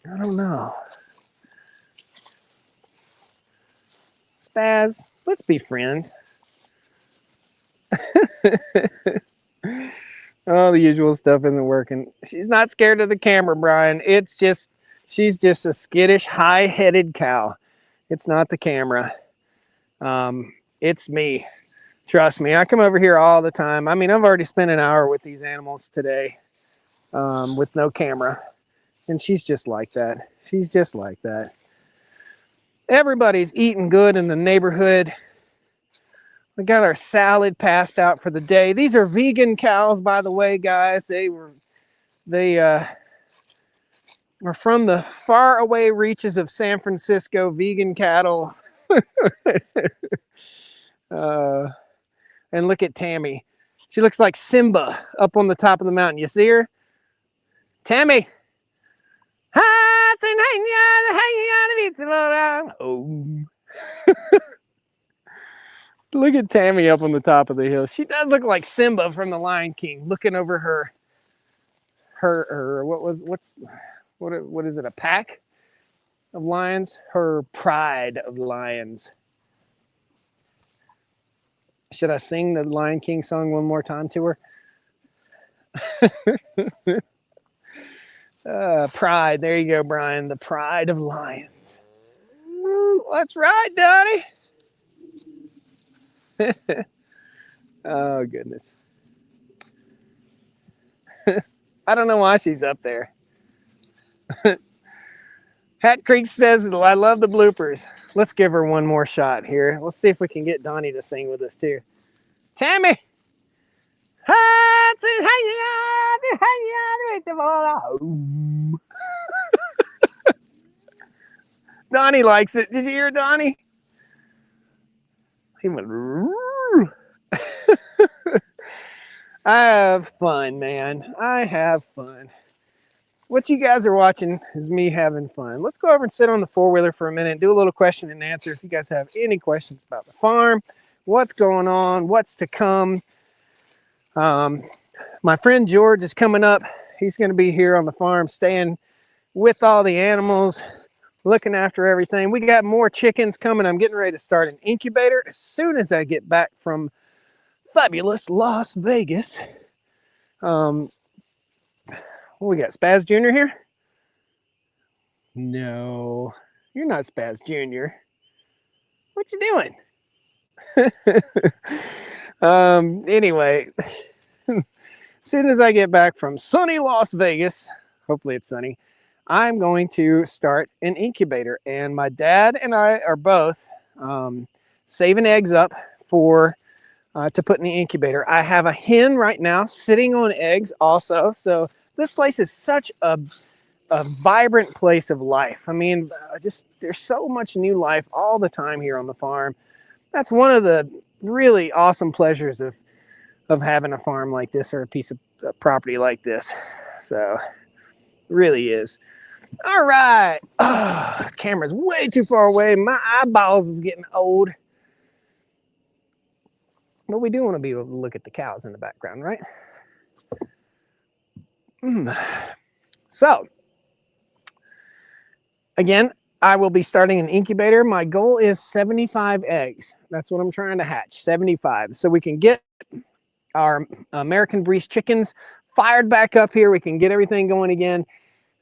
I don't know. Spaz, let's be friends. Oh, the usual stuff isn't working. She's not scared of the camera, Brian. It's just, she's just a skittish, high-headed cow. It's not the camera. It's me. Trust me. I come over here all the time. I mean, I've already spent an hour with these animals today with no camera. And she's just like that. She's just like that. Everybody's eating good in the neighborhood. We got our salad passed out for the day. These are vegan cows, by the way, guys. They were from the far away reaches of San Francisco, vegan cattle. And look at Tammy. She looks like Simba up on the top of the mountain. You see her? Tammy. Oh. Look at Tammy up on the top of the hill. She does look like Simba from The Lion King, looking over her what is it, a pack of lions? Her pride of lions. Should I sing the Lion King song one more time to her? Pride. There you go, Brian. The pride of lions. That's right, Donnie. Oh, goodness. I don't know why she's up there. Hat Creek says, I love the bloopers. Let's give her one more shot here. Let's see if we can get Donnie to sing with us, too. Tammy! Donnie likes it. Did you hear Donnie? He went. I have fun, man. I have fun. What you guys are watching is me having fun. Let's go over and sit on the four-wheeler for a minute and do a little question and answer. If you guys have any questions about the farm, what's going on, what's to come. My friend George is coming up. He's going to be here on the farm, staying with all the animals, looking after everything. We got more chickens coming. I'm getting ready to start an incubator as soon as I get back from fabulous Las Vegas. What we got, Spaz Jr. here? No, you're not Spaz Jr. What you doing? Anyway, as soon as I get back from sunny Las Vegas, hopefully it's sunny, I'm going to start an incubator. And my dad and I are both saving eggs up for to put in the incubator. I have a hen right now sitting on eggs also. So this place is such a vibrant place of life. I mean, just there's so much new life all the time here on the farm. That's one of the really awesome pleasures of having a farm like this or a piece of property like this. So really is. All right. Oh, camera's way too far away. My eyeballs is getting old. But we do want to be able to look at the cows in the background, right? So, again, I will be starting an incubator. My goal is 75 eggs. That's what I'm trying to hatch, 75. So we can get our American breast chickens fired back up here. We can get everything going again.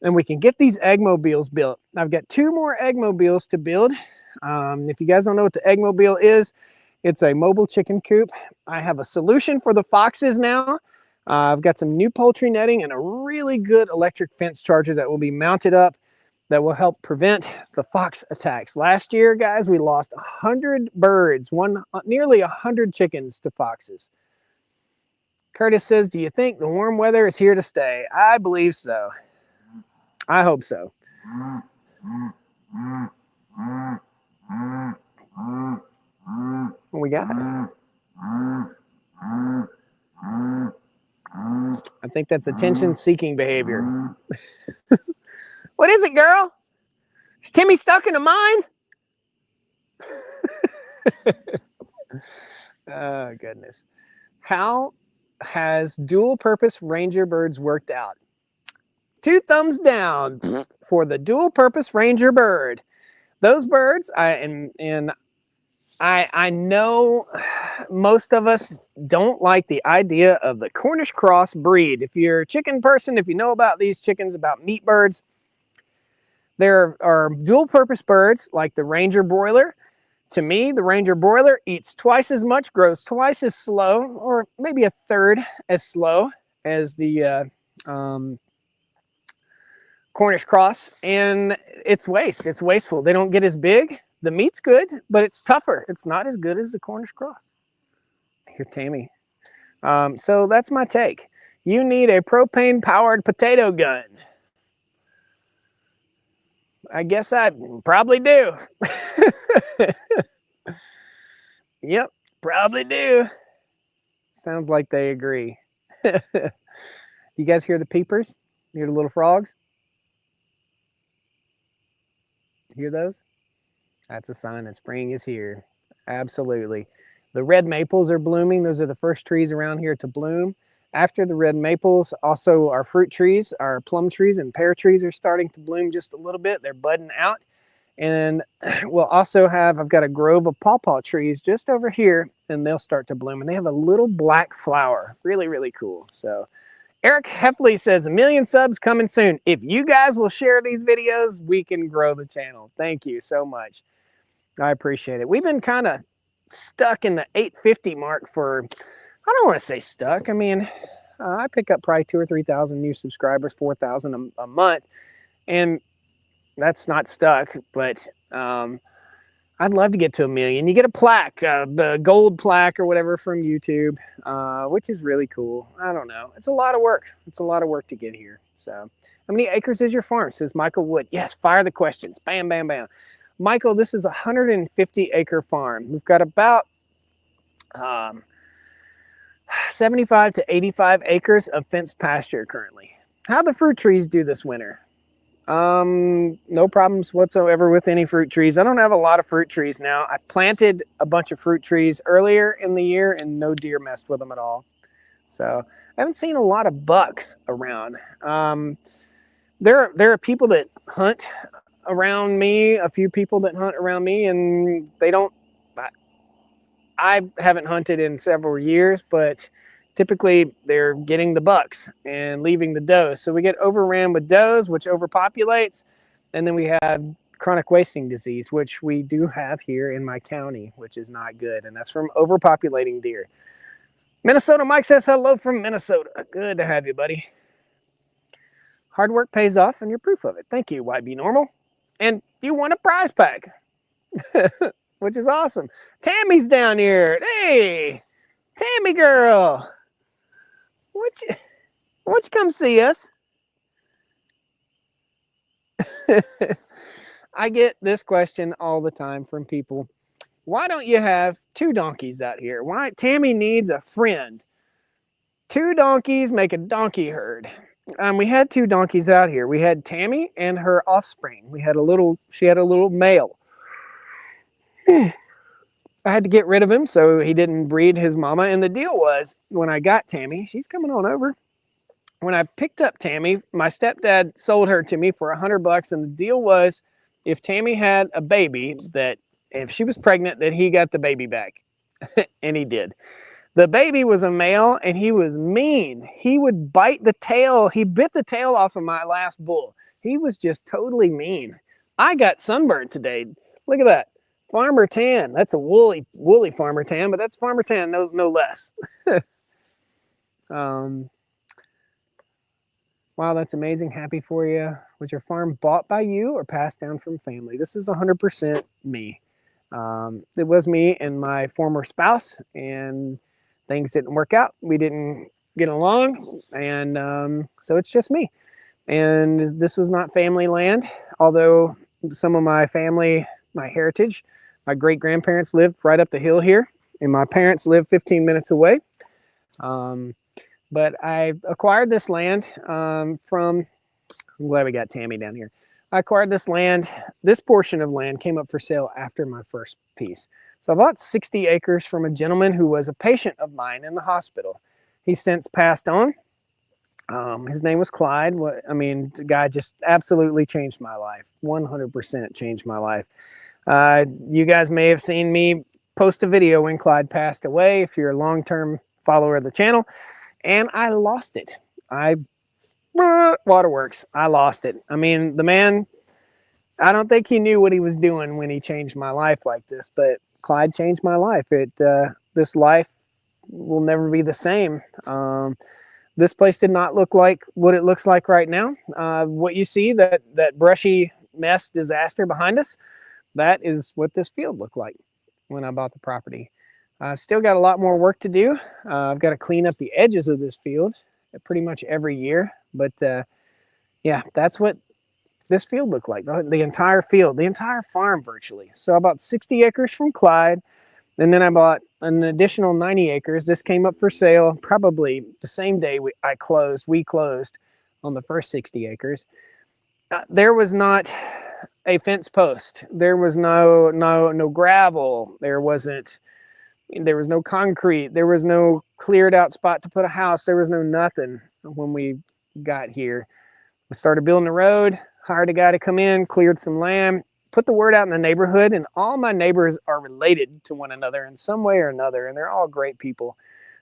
And we can get these egg mobiles built. I've got 2 more egg mobiles to build. If you guys don't know what the egg mobile is, it's a mobile chicken coop. I have a solution for the foxes now. I've got some new poultry netting and a really good electric fence charger that will be mounted up that will help prevent the fox attacks. Last year, guys, we lost 100 birds, nearly 100 chickens to foxes. Curtis says, do you think the warm weather is here to stay? I believe so. I hope so. What we got? I think that's attention-seeking behavior. What is it, girl? Is Timmy stuck in a mine? Oh, goodness. How has dual-purpose Ranger birds worked out? 2 thumbs down for the dual-purpose Ranger bird. Those birds, I know most of us don't like the idea of the Cornish cross breed. If you're a chicken person, if you know about these chickens, about meat birds, there are dual-purpose birds like the Ranger broiler. To me, the Ranger broiler eats twice as much, grows twice as slow, or maybe a third as slow as the Cornish cross, and it's waste. It's wasteful. They don't get as big. The meat's good, but it's tougher. It's not as good as the Cornish cross. Here, Tammy. So that's my take. You need a propane-powered potato gun. I guess I probably do. Yep, probably do. Sounds like they agree. You guys hear the peepers? You hear the little frogs? Hear those? That's a sign that spring is here. Absolutely. The red maples are blooming. Those are the first trees around here to bloom. After the red maples, also our fruit trees, our plum trees and pear trees are starting to bloom just a little bit. They're budding out. And we'll also have, I've got a grove of pawpaw trees just over here, and they'll start to bloom. And they have a little black flower. Really, really cool. So Eric Heffley says, 1 million subs coming soon. If you guys will share these videos, we can grow the channel. Thank you so much. I appreciate it. We've been kind of stuck in the 850 mark for, I don't want to say stuck. I mean, I pick up probably 2,000 or 3,000 new subscribers, 4,000 a month. And that's not stuck, but I'd love to get to 1 million. You get a plaque, the gold plaque or whatever from YouTube, which is really cool. I don't know. It's a lot of work. It's a lot of work to get here. So how many acres is your farm? Says Michael Wood. Yes, fire the questions. Bam, bam, bam. Michael, this is a 150 acre farm. We've got about Um, 75 to 85 acres of fenced pasture currently. How the fruit trees do this winter? No problems whatsoever with any fruit trees. I don't have a lot of fruit trees now. I planted a bunch of fruit trees earlier in the year and no deer messed with them at all. So I haven't seen a lot of bucks around. There are people that hunt around me, a few people that hunt around me, and they don't. I haven't hunted in several years, but typically they're getting the bucks and leaving the does. So we get overran with does, which overpopulates, and then we have chronic wasting disease, which we do have here in my county, which is not good, and that's from overpopulating deer. Minnesota Mike says hello from Minnesota. Good to have you, buddy. Hard work pays off, and you're proof of it. Thank you, YB Normal. And you won a prize pack, which is awesome. Tammy's down here. Hey, Tammy girl. Why don't you come see us? I get this question all the time from people. Why don't you have 2 donkeys out here? Why? Tammy needs a friend. 2 donkeys make a donkey herd. We had 2 donkeys out here. We had Tammy and her offspring. She had a little male. I had to get rid of him so he didn't breed his mama. And the deal was, when I got Tammy, she's coming on over. When I picked up Tammy, my stepdad sold her to me for $100. And the deal was, if Tammy had a baby, that if she was pregnant, that he got the baby back. And he did. The baby was a male, and he was mean. He would bite the tail. He bit the tail off of my last bull. He was just totally mean. I got sunburned today. Look at that. Farmer tan. That's a woolly farmer tan, but that's farmer tan, no less. Wow, that's amazing. Happy for you. Was your farm bought by you or passed down from family? This is 100% me. It was me and my former spouse, and things didn't work out. We didn't get along, and so it's just me. And this was not family land, although some of my family, my heritage, my great-grandparents lived right up the hill here, and my parents lived 15 minutes away. But I acquired this land I'm glad we got Tammy down here. I acquired this land. This portion of land came up for sale after my first piece. So I bought 60 acres from a gentleman who was a patient of mine in the hospital. He's since passed on. His name was Clyde. The guy just absolutely changed my life. 100% changed my life. You guys may have seen me post a video when Clyde passed away, if you're a long-term follower of the channel, and I lost it. Waterworks. I lost it. The man, I don't think he knew what he was doing when he changed my life like this, but Clyde changed my life. This life will never be the same. This place did not look like what it looks like right now. What you see, that brushy mess disaster behind us, that is what this field looked like when I bought the property. I've still got a lot more work to do. I've got to clean up the edges of this field pretty much every year. But yeah, that's what this field looked like. The entire field, the entire farm virtually. So I bought 60 acres from Clyde, and then I bought an additional 90 acres. This came up for sale probably the same day we closed on the first 60 acres. There was not a fence post. There was no gravel. There was no concrete. There was no cleared out spot to put a house. There was no nothing when we got here. We started building the road, hired a guy to come in, cleared some land, put the word out in the neighborhood, and all my neighbors are related to one another in some way or another, and they're all great people.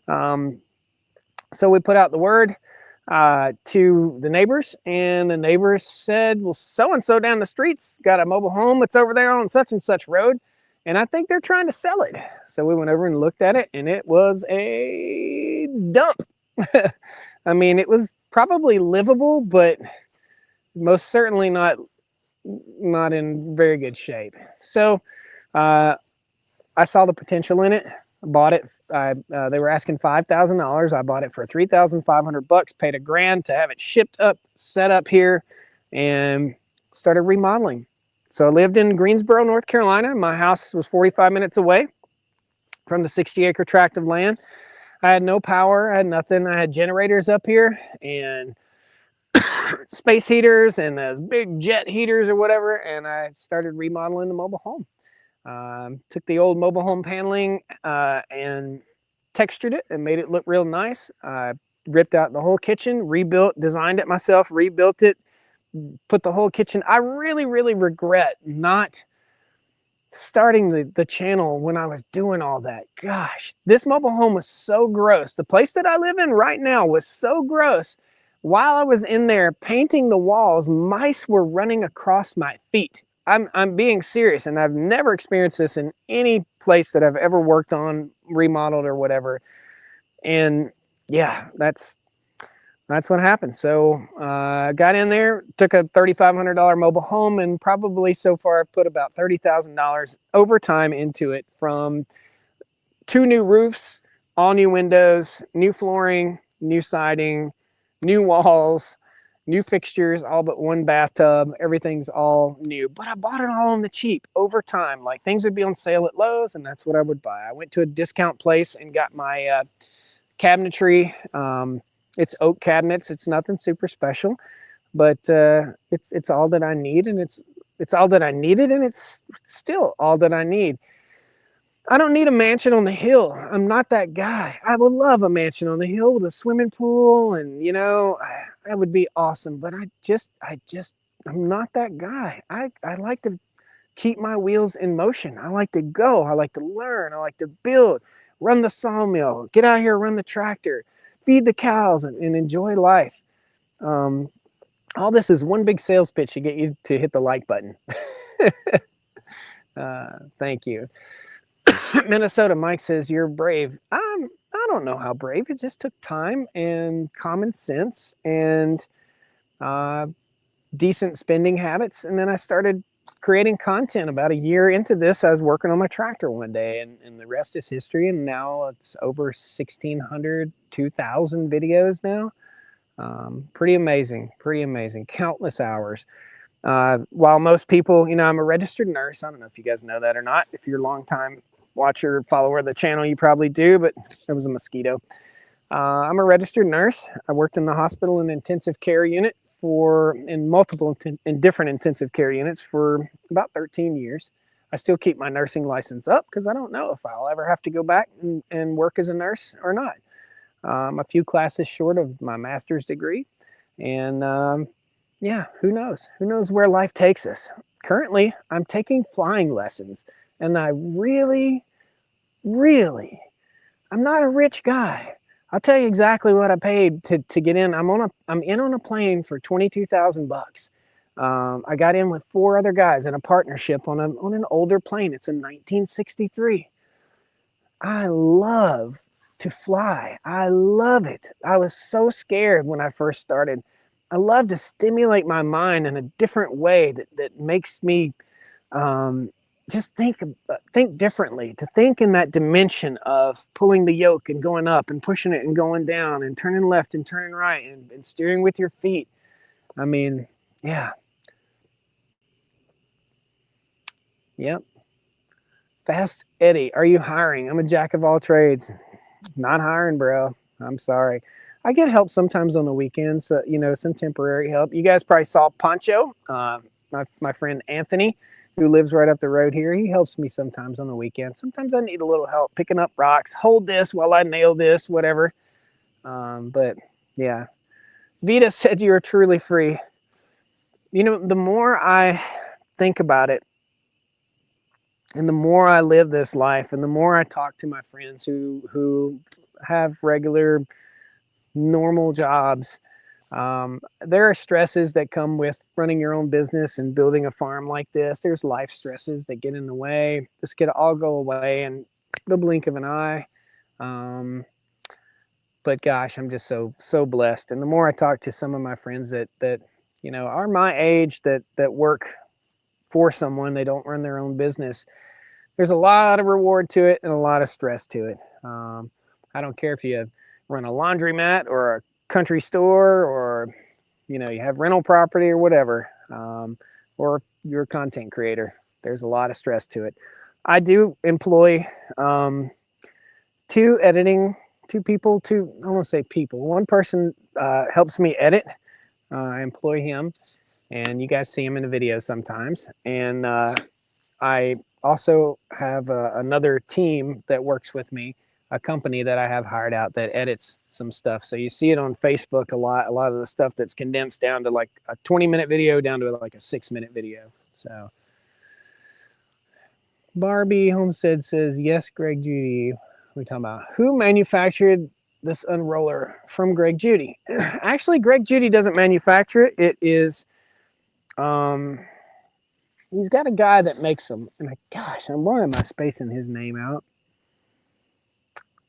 So we put out the word to the neighbors, and the neighbors said, well, so-and-so down the street's got a mobile home that's over there on such and such road, and I think they're trying to sell it. So we went over and looked at it, and it was a dump. It was probably livable, but most certainly not in very good shape. So I saw the potential in it. I bought it. They were asking $5,000. I bought it for $3,500, paid $1,000 to have it shipped up, set up here, and started remodeling. So I lived in Greensboro, North Carolina. My house was 45 minutes away. from the 60-acre tract of land. I had no power, I had nothing. I had generators up here and space heaters and those big jet heaters or whatever, and I started remodeling the mobile home. Took the old mobile home paneling and textured it and made it look real nice. I ripped out the whole kitchen, rebuilt, designed it myself, rebuilt it, put the whole kitchen. I really, really regret not starting the channel when I was doing all that. Gosh, this mobile home was so gross. The place that I live in right now was so gross. While I was in there painting the walls, mice were running across my feet. I'm being serious, and I've never experienced this in any place that I've ever worked on, remodeled or whatever. And yeah, that's what happened. So I got in there, took a $3,500 mobile home, and probably so far I've put about $30,000 over time into it, from 2 new roofs, all new windows, new flooring, new siding, new walls, new fixtures, all but 1 bathtub. Everything's all new, but I bought it all on the cheap over time. Like, things would be on sale at Lowe's, and that's what I would buy. I went to a discount place and got my cabinetry. It's oak cabinets. It's nothing super special, but it's all that I need, and it's all that I needed, and it's still all that I need. I don't need a mansion on the hill. I'm not that guy. I would love a mansion on the hill with a swimming pool, and that would be awesome. But I'm not that guy. I like to keep my wheels in motion. I like to go. I like to learn. I like to build, run the sawmill, get out here, run the tractor, feed the cows, and enjoy life. All this is one big sales pitch to get you to hit the like button. Thank you. Minnesota Mike says, you're brave. I don't know how brave. It just took time and common sense and decent spending habits. And then I started creating content. About a year into this, I was working on my tractor one day, and the rest is history. And now it's over 1,600, 2,000 videos now. Pretty amazing, countless hours. While most people, I'm a registered nurse. I don't know if you guys know that or not. If you're a long time watcher or follower of the channel, you probably do, but it was a mosquito. I'm a registered nurse. I worked in the hospital in intensive care unit in different intensive care units for about 13 years. I still keep my nursing license up because I don't know if I'll ever have to go back and work as a nurse or not. I'm a few classes short of my master's degree, and who knows? Who knows where life takes us? Currently, I'm taking flying lessons, and I really, I'm not a rich guy. I'll tell you exactly what I paid to get in. I'm in on a plane for $22,000. I got in with 4 other guys in a partnership on an older plane. It's a 1963. I love to fly. I love it. I was so scared when I first started. I love to stimulate my mind in a different way that makes me just think differently, to think in that dimension of pulling the yoke and going up and pushing it and going down and turning left and turning right and steering with your feet. I mean, yeah. Yep. Fast Eddie, are you hiring? I'm a jack of all trades. Not hiring, bro. I'm sorry. I get help sometimes on the weekends, some temporary help. You guys probably saw Poncho, my friend Anthony, who lives right up the road here. He helps me sometimes on the weekend. Sometimes I need a little help picking up rocks. Hold this while I nail this, whatever. But yeah. Vita said you are truly free. The more I think about it, and the more I live this life, and the more I talk to my friends who have regular, normal jobs, there are stresses that come with running your own business and building a farm like this. There's life stresses that get in the way. This could all go away in the blink of an eye. But gosh, I'm just so blessed. And the more I talk to some of my friends that are my age, that work for someone, they don't run their own business, there's a lot of reward to it and a lot of stress to it. I don't care if you run a laundromat or a country store, or you have rental property or whatever, or you're a content creator. There's a lot of stress to it. I do employ two people, I don't want to say people. One person helps me edit. I employ him, and you guys see him in the video sometimes. And I also have another team that works with me, a company that I have hired out that edits some stuff. So you see it on Facebook a lot of the stuff that's condensed down to like a 20-minute video down to like a 6-minute video. So Barbie Homestead says, yes, Greg Judy. What are we talking about? Who manufactured this unroller? From Greg Judy. Actually, Greg Judy doesn't manufacture it. It is, he's got a guy that makes them. And gosh, why am I spacing his name out?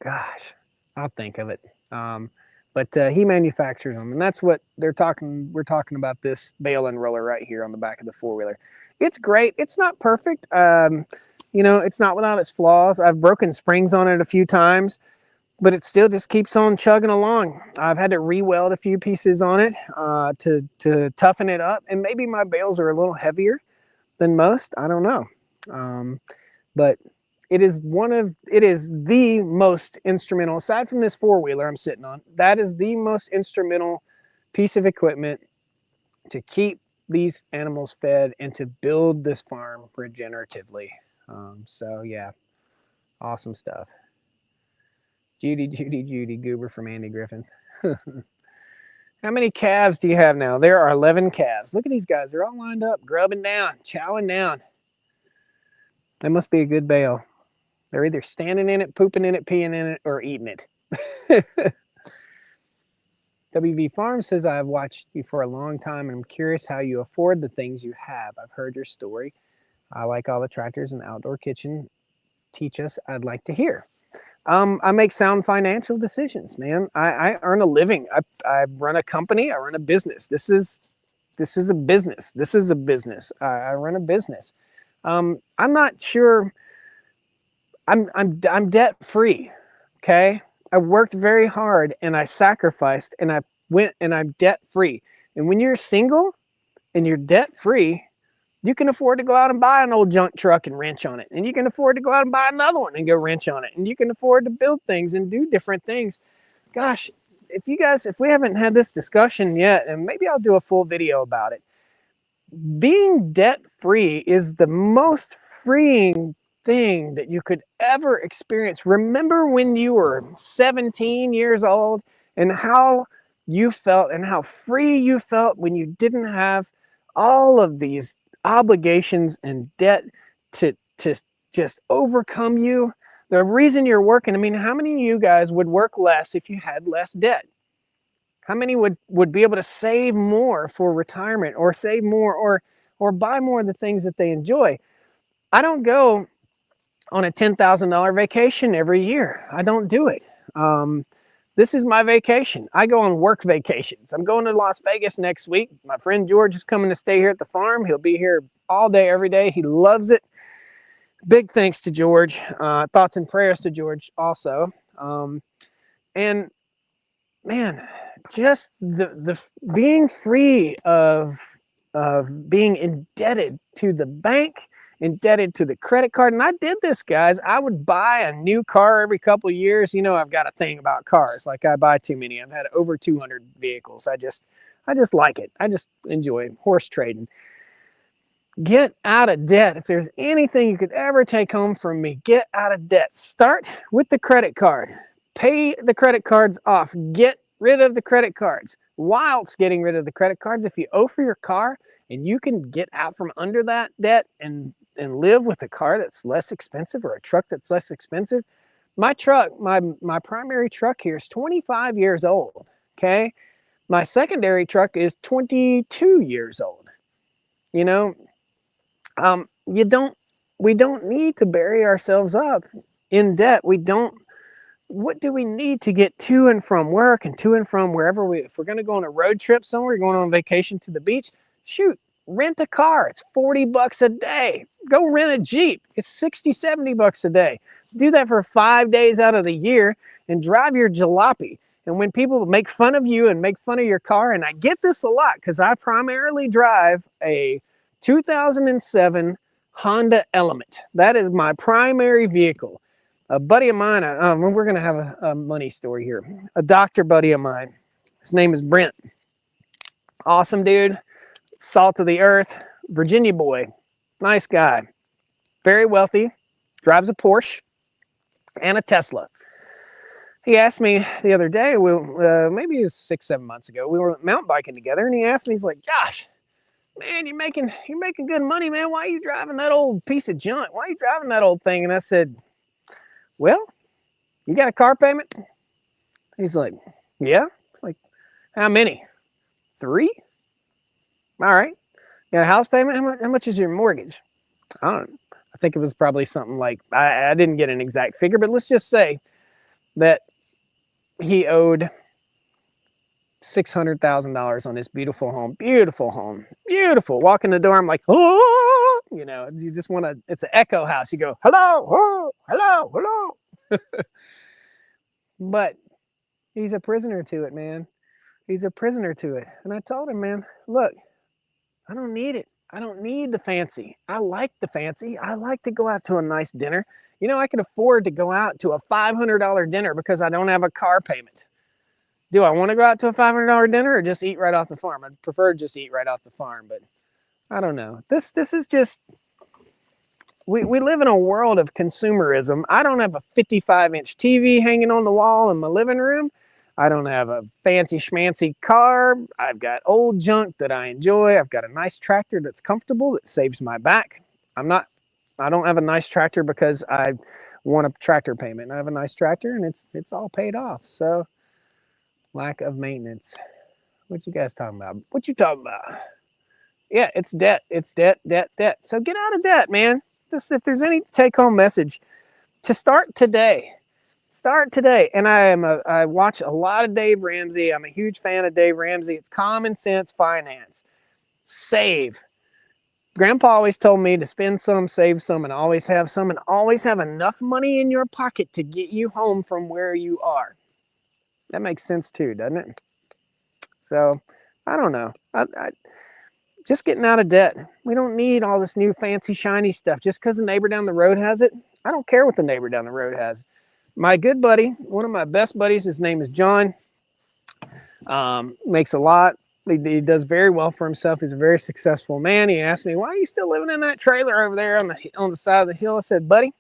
Gosh, I'll think of it. But he manufactures them, and that's what they're talking. We're talking about this bale unroller right here on the back of the four-wheeler. It's great. It's not perfect. You know, it's not without its flaws. I've broken springs on it a few times, but it still just keeps on chugging along. I've had to re-weld a few pieces on it to toughen it up, and maybe my bales are a little heavier than most. I don't know, but it is the most instrumental, aside from this four-wheeler I'm sitting on, that is the most instrumental piece of equipment to keep these animals fed and to build this farm regeneratively. So yeah, awesome stuff. Judy Goober from Andy Griffin. How many calves do you have now? There are 11 calves. Look at these guys. They're all lined up, grubbing down, chowing down. That must be a good bale. They're either standing in it, pooping in it, peeing in it, or eating it. WV Farm says, I have watched you for a long time, and I'm curious how you afford the things you have. I've heard your story. I like all the tractors and outdoor kitchen. Teach us. I'd like to hear. I make sound financial decisions, man. I earn a living. I run a company. I run a business. This is a business. This is a business. I run a business. I'm not sure. I'm debt free. Okay. I worked very hard and I sacrificed and I went and I'm debt free. And when you're single and you're debt free, you can afford to go out and buy an old junk truck and wrench on it. And you can afford to go out and buy another one and go wrench on it. And you can afford to build things and do different things. Gosh, if we haven't had this discussion yet, and maybe I'll do a full video about it, being debt free is the most freeing thing that you could ever experience. Remember when you were 17 years old and how you felt and how free you felt when you didn't have all of these obligations and debt to just overcome you. The reason you're working, I mean, how many of you guys would work less if you had less debt? How many would be able to save more for retirement, or save more, or buy more of the things that they enjoy? I don't go on a $10,000 vacation every year. I don't do it. This is my vacation. I go on work vacations. I'm going to Las Vegas next week. My friend George is coming to stay here at the farm. He'll be here all day, every day. He loves it. Big thanks to George. Thoughts and prayers to George also. And man, just the being free of being indebted to the bank, indebted to the credit card. And I did this, guys. I would buy a new car every couple of years. You know, I've got a thing about cars. Like, I buy too many. I've had over 200 vehicles. I just like it. I just enjoy horse trading. Get out of debt. If there's anything you could ever take home from me, get out of debt. Start with the credit card. Pay the credit cards off. Get rid of the credit cards. Whilst getting rid of the credit cards, if you owe for your car and you can get out from under that debt and live with a car that's less expensive, or a truck that's less expensive. My truck, my primary truck here is 25 years old. Okay. My secondary truck is 22 years old. You know, we don't need to bury ourselves up in debt. What do we need to get to and from work and to and from wherever if we're going to go on a road trip somewhere, going on vacation to the beach, shoot, rent a car. It's $40 a day. Go rent a Jeep. It's $60-$70 a day. Do that for 5 days out of the year and drive your jalopy. And when people make fun of you and make fun of your car, and I get this a lot because I primarily drive a 2007 Honda Element. That is my primary vehicle. A buddy of mine, we're going to have a money story here. A doctor buddy of mine, his name is Brent. Awesome dude, salt of the earth, Virginia boy, nice guy, very wealthy, drives a Porsche and a Tesla. He asked me the other day, maybe it was 6-7 months ago, we were mountain biking together, and he asked me, he's like, Josh, man, you're making good money, man. Why are you driving that old piece of junk? Why are you driving that old thing? And I said, well, you got a car payment? He's like, yeah. It's like, how many? 3? All right. You got a house payment? How much is your mortgage? I don't know. I think it was probably something like, I didn't get an exact figure, but let's just say that he owed $600,000 on this beautiful home. Beautiful. Walk in the door, I'm like, oh, you know, you just want to, it's an echo house. You go, hello, oh, hello. But he's a prisoner to it, man. He's a prisoner to it. And I told him, man, look, I don't need it. I don't need the fancy. I like the fancy. I like to go out to a nice dinner. You know, I can afford to go out to a $500 dinner because I don't have a car payment. Do I want to go out to a $500 dinner or just eat right off the farm? I'd prefer just eat right off the farm, but I don't know. This is just, we live in a world of consumerism. I don't have a 55-inch TV hanging on the wall in my living room. I don't have a fancy schmancy car. I've got old junk that I enjoy. I've got a nice tractor that's comfortable, that saves my back. I don't have a nice tractor because I want a tractor payment. I have a nice tractor and it's all paid off. So lack of maintenance. What you guys talking about? What you talking about? Yeah, it's debt. It's debt. So get out of debt, man. If there's any take-home message, to start today. And I watch a lot of Dave Ramsey. I'm a huge fan of Dave Ramsey. It's common sense finance. Save. Grandpa always told me to spend some, save some, and always have some, and always have enough money in your pocket to get you home from where you are. That makes sense too, doesn't it? So, I don't know. Just getting out of debt. We don't need all this new fancy shiny stuff just because the neighbor down the road has it. I don't care what the neighbor down the road has. My good buddy, one of my best buddies, his name is John. Makes a lot. He does very well for himself. He's a very successful man. He asked me, why are you still living in that trailer over there on the side of the hill? I said, buddy,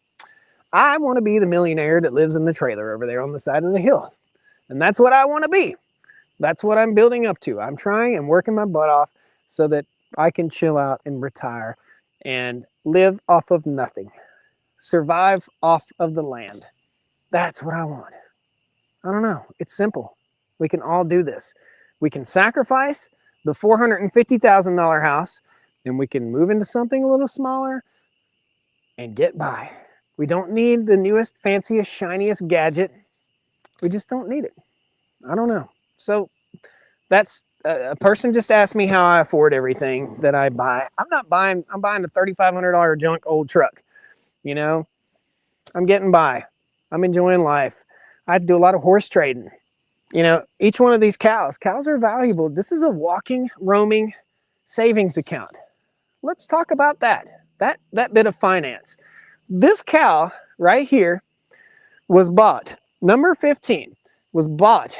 I want to be the millionaire that lives in the trailer over there on the side of the hill. And that's what I want to be. That's what I'm building up to. I'm trying and working my butt off so that I can chill out and retire and live off of nothing. Survive off of the land. That's what I want. I don't know. It's simple. We can all do this. We can sacrifice the $450,000 house and we can move into something a little smaller and get by. We don't need the newest, fanciest, shiniest gadget. We just don't need it. I don't know. So that's a person just asked me how I afford everything that I buy. I'm buying a $3,500 junk old truck. You know, I'm getting by. I'm enjoying life. I do a lot of horse trading. You know, each one of these cows are valuable. This is a walking, roaming savings account. Let's talk about that bit of finance. This cow right here was bought, number 15, was bought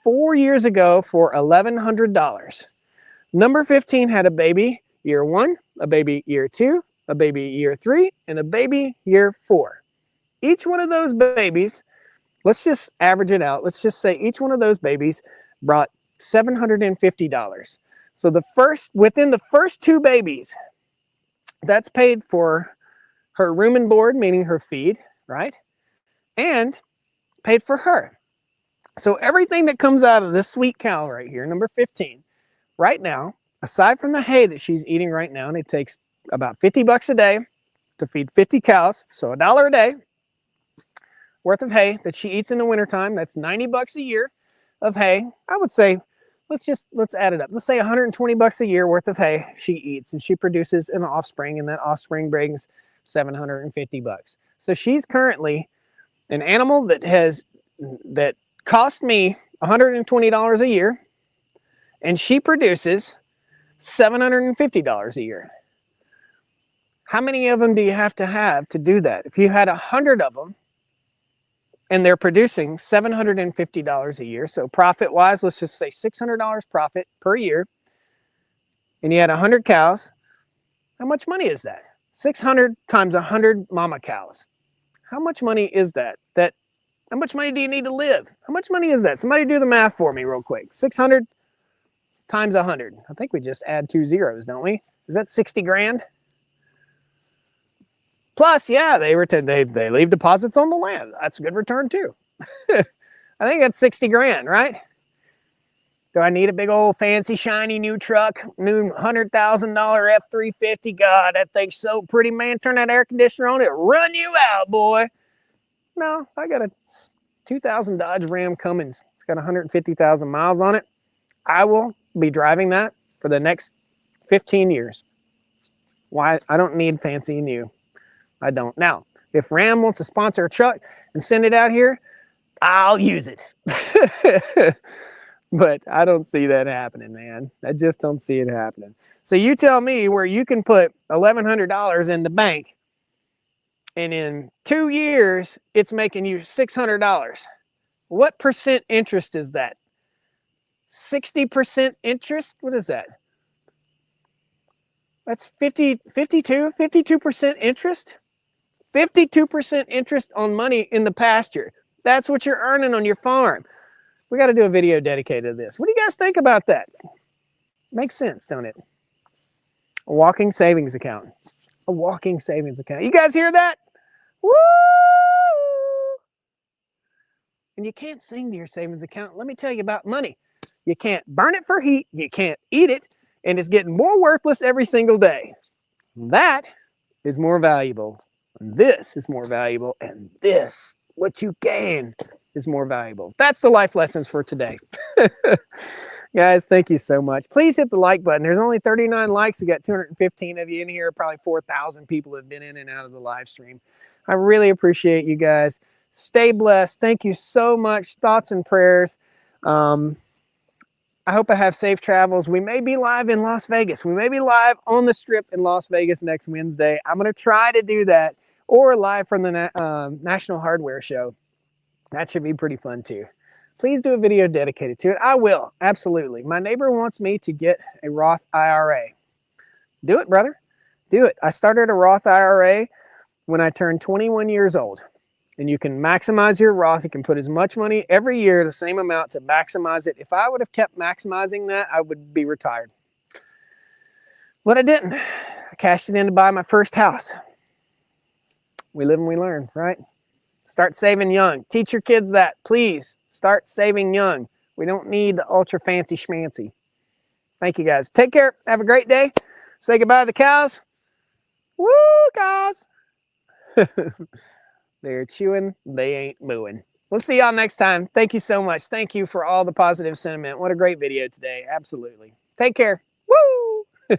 4 years ago for $1,100. Number 15 had a baby year 1, a baby year 2, a baby year 3, and a baby year 4. Each one of those babies, let's just average it out. Let's just say each one of those babies brought $750. So within the first 2 babies, that's paid for her room and board, meaning her feed, right? And paid for her. So everything that comes out of this sweet cow right here, number 15, right now, aside from the hay that she's eating right now, and it takes about $50 a day to feed 50 cows, so $1 a day worth of hay that she eats in the wintertime. That's $90 a year of hay. I would say, let's add it up. Let's say $120 a year worth of hay she eats, and she produces an offspring, and that offspring brings $750. So she's currently an animal that cost me $120 a year, and she produces $750 a year. How many of them do you have to do that? If you had 100 of them, and they're producing $750 a year. So profit-wise, let's just say $600 profit per year, and you had 100 cows, how much money is that? 600 times 100 mama cows. How much money is that? How much money do you need to live? How much money is that? Somebody do the math for me real quick. 600 times 100. I think we just add 2 zeros, don't we? Is that 60 grand? Plus, yeah, they leave deposits on the land. That's a good return too. I think that's 60 grand, right? Do I need a big old fancy shiny new truck, new $100,000 F-350? God, that thing's so pretty, man. Turn that air conditioner on, it'll run you out, boy. No, I got a 2000 Dodge Ram Cummins. It's got 150,000 miles on it. I will be driving that for the next 15 years. Why? I don't need fancy new. I don't. Now, if Ram wants to sponsor a truck and send it out here, I'll use it. But I don't see that happening, man. I just don't see it happening. So you tell me where you can put $1,100 in the bank, and in 2 years, it's making you $600. What percent interest is that? 60% interest? What is that? That's 52% interest? 52% interest on money in the pasture. That's what you're earning on your farm. We got to do a video dedicated to this. What do you guys think about that? Makes sense, don't it? A walking savings account. A walking savings account. You guys hear that? Woo! And you can't sing to your savings account. Let me tell you about money. You can't burn it for heat. You can't eat it. And it's getting more worthless every single day. That is more valuable. And this is more valuable. And this, what you gain, is more valuable. That's the life lessons for today. Guys, thank you so much. Please hit the like button. There's only 39 likes. We got 215 of you in here. Probably 4,000 people have been in and out of the live stream. I really appreciate you guys. Stay blessed. Thank you so much. Thoughts and prayers. I hope I have safe travels. We may be live in Las Vegas. We may be live on the Strip in Las Vegas next Wednesday. I'm going to try to do that, or live from the National Hardware Show. That should be pretty fun too. Please do a video dedicated to it. I will, absolutely. My neighbor wants me to get a Roth IRA. Do it, brother. Do it. I started a Roth IRA when I turned 21 years old. And you can maximize your Roth. You can put as much money every year, the same amount, to maximize it. If I would have kept maximizing that, I would be retired. But I didn't. I cashed it in to buy my first house. We live and we learn, right? Start saving young. Teach your kids that. Please start saving young. We don't need the ultra fancy schmancy. Thank you, guys. Take care. Have a great day. Say goodbye to the cows. Woo, cows. They're chewing, they ain't mooing. We'll see y'all next time. Thank you so much. Thank you for all the positive sentiment. What a great video today. Absolutely. Take care. Woo!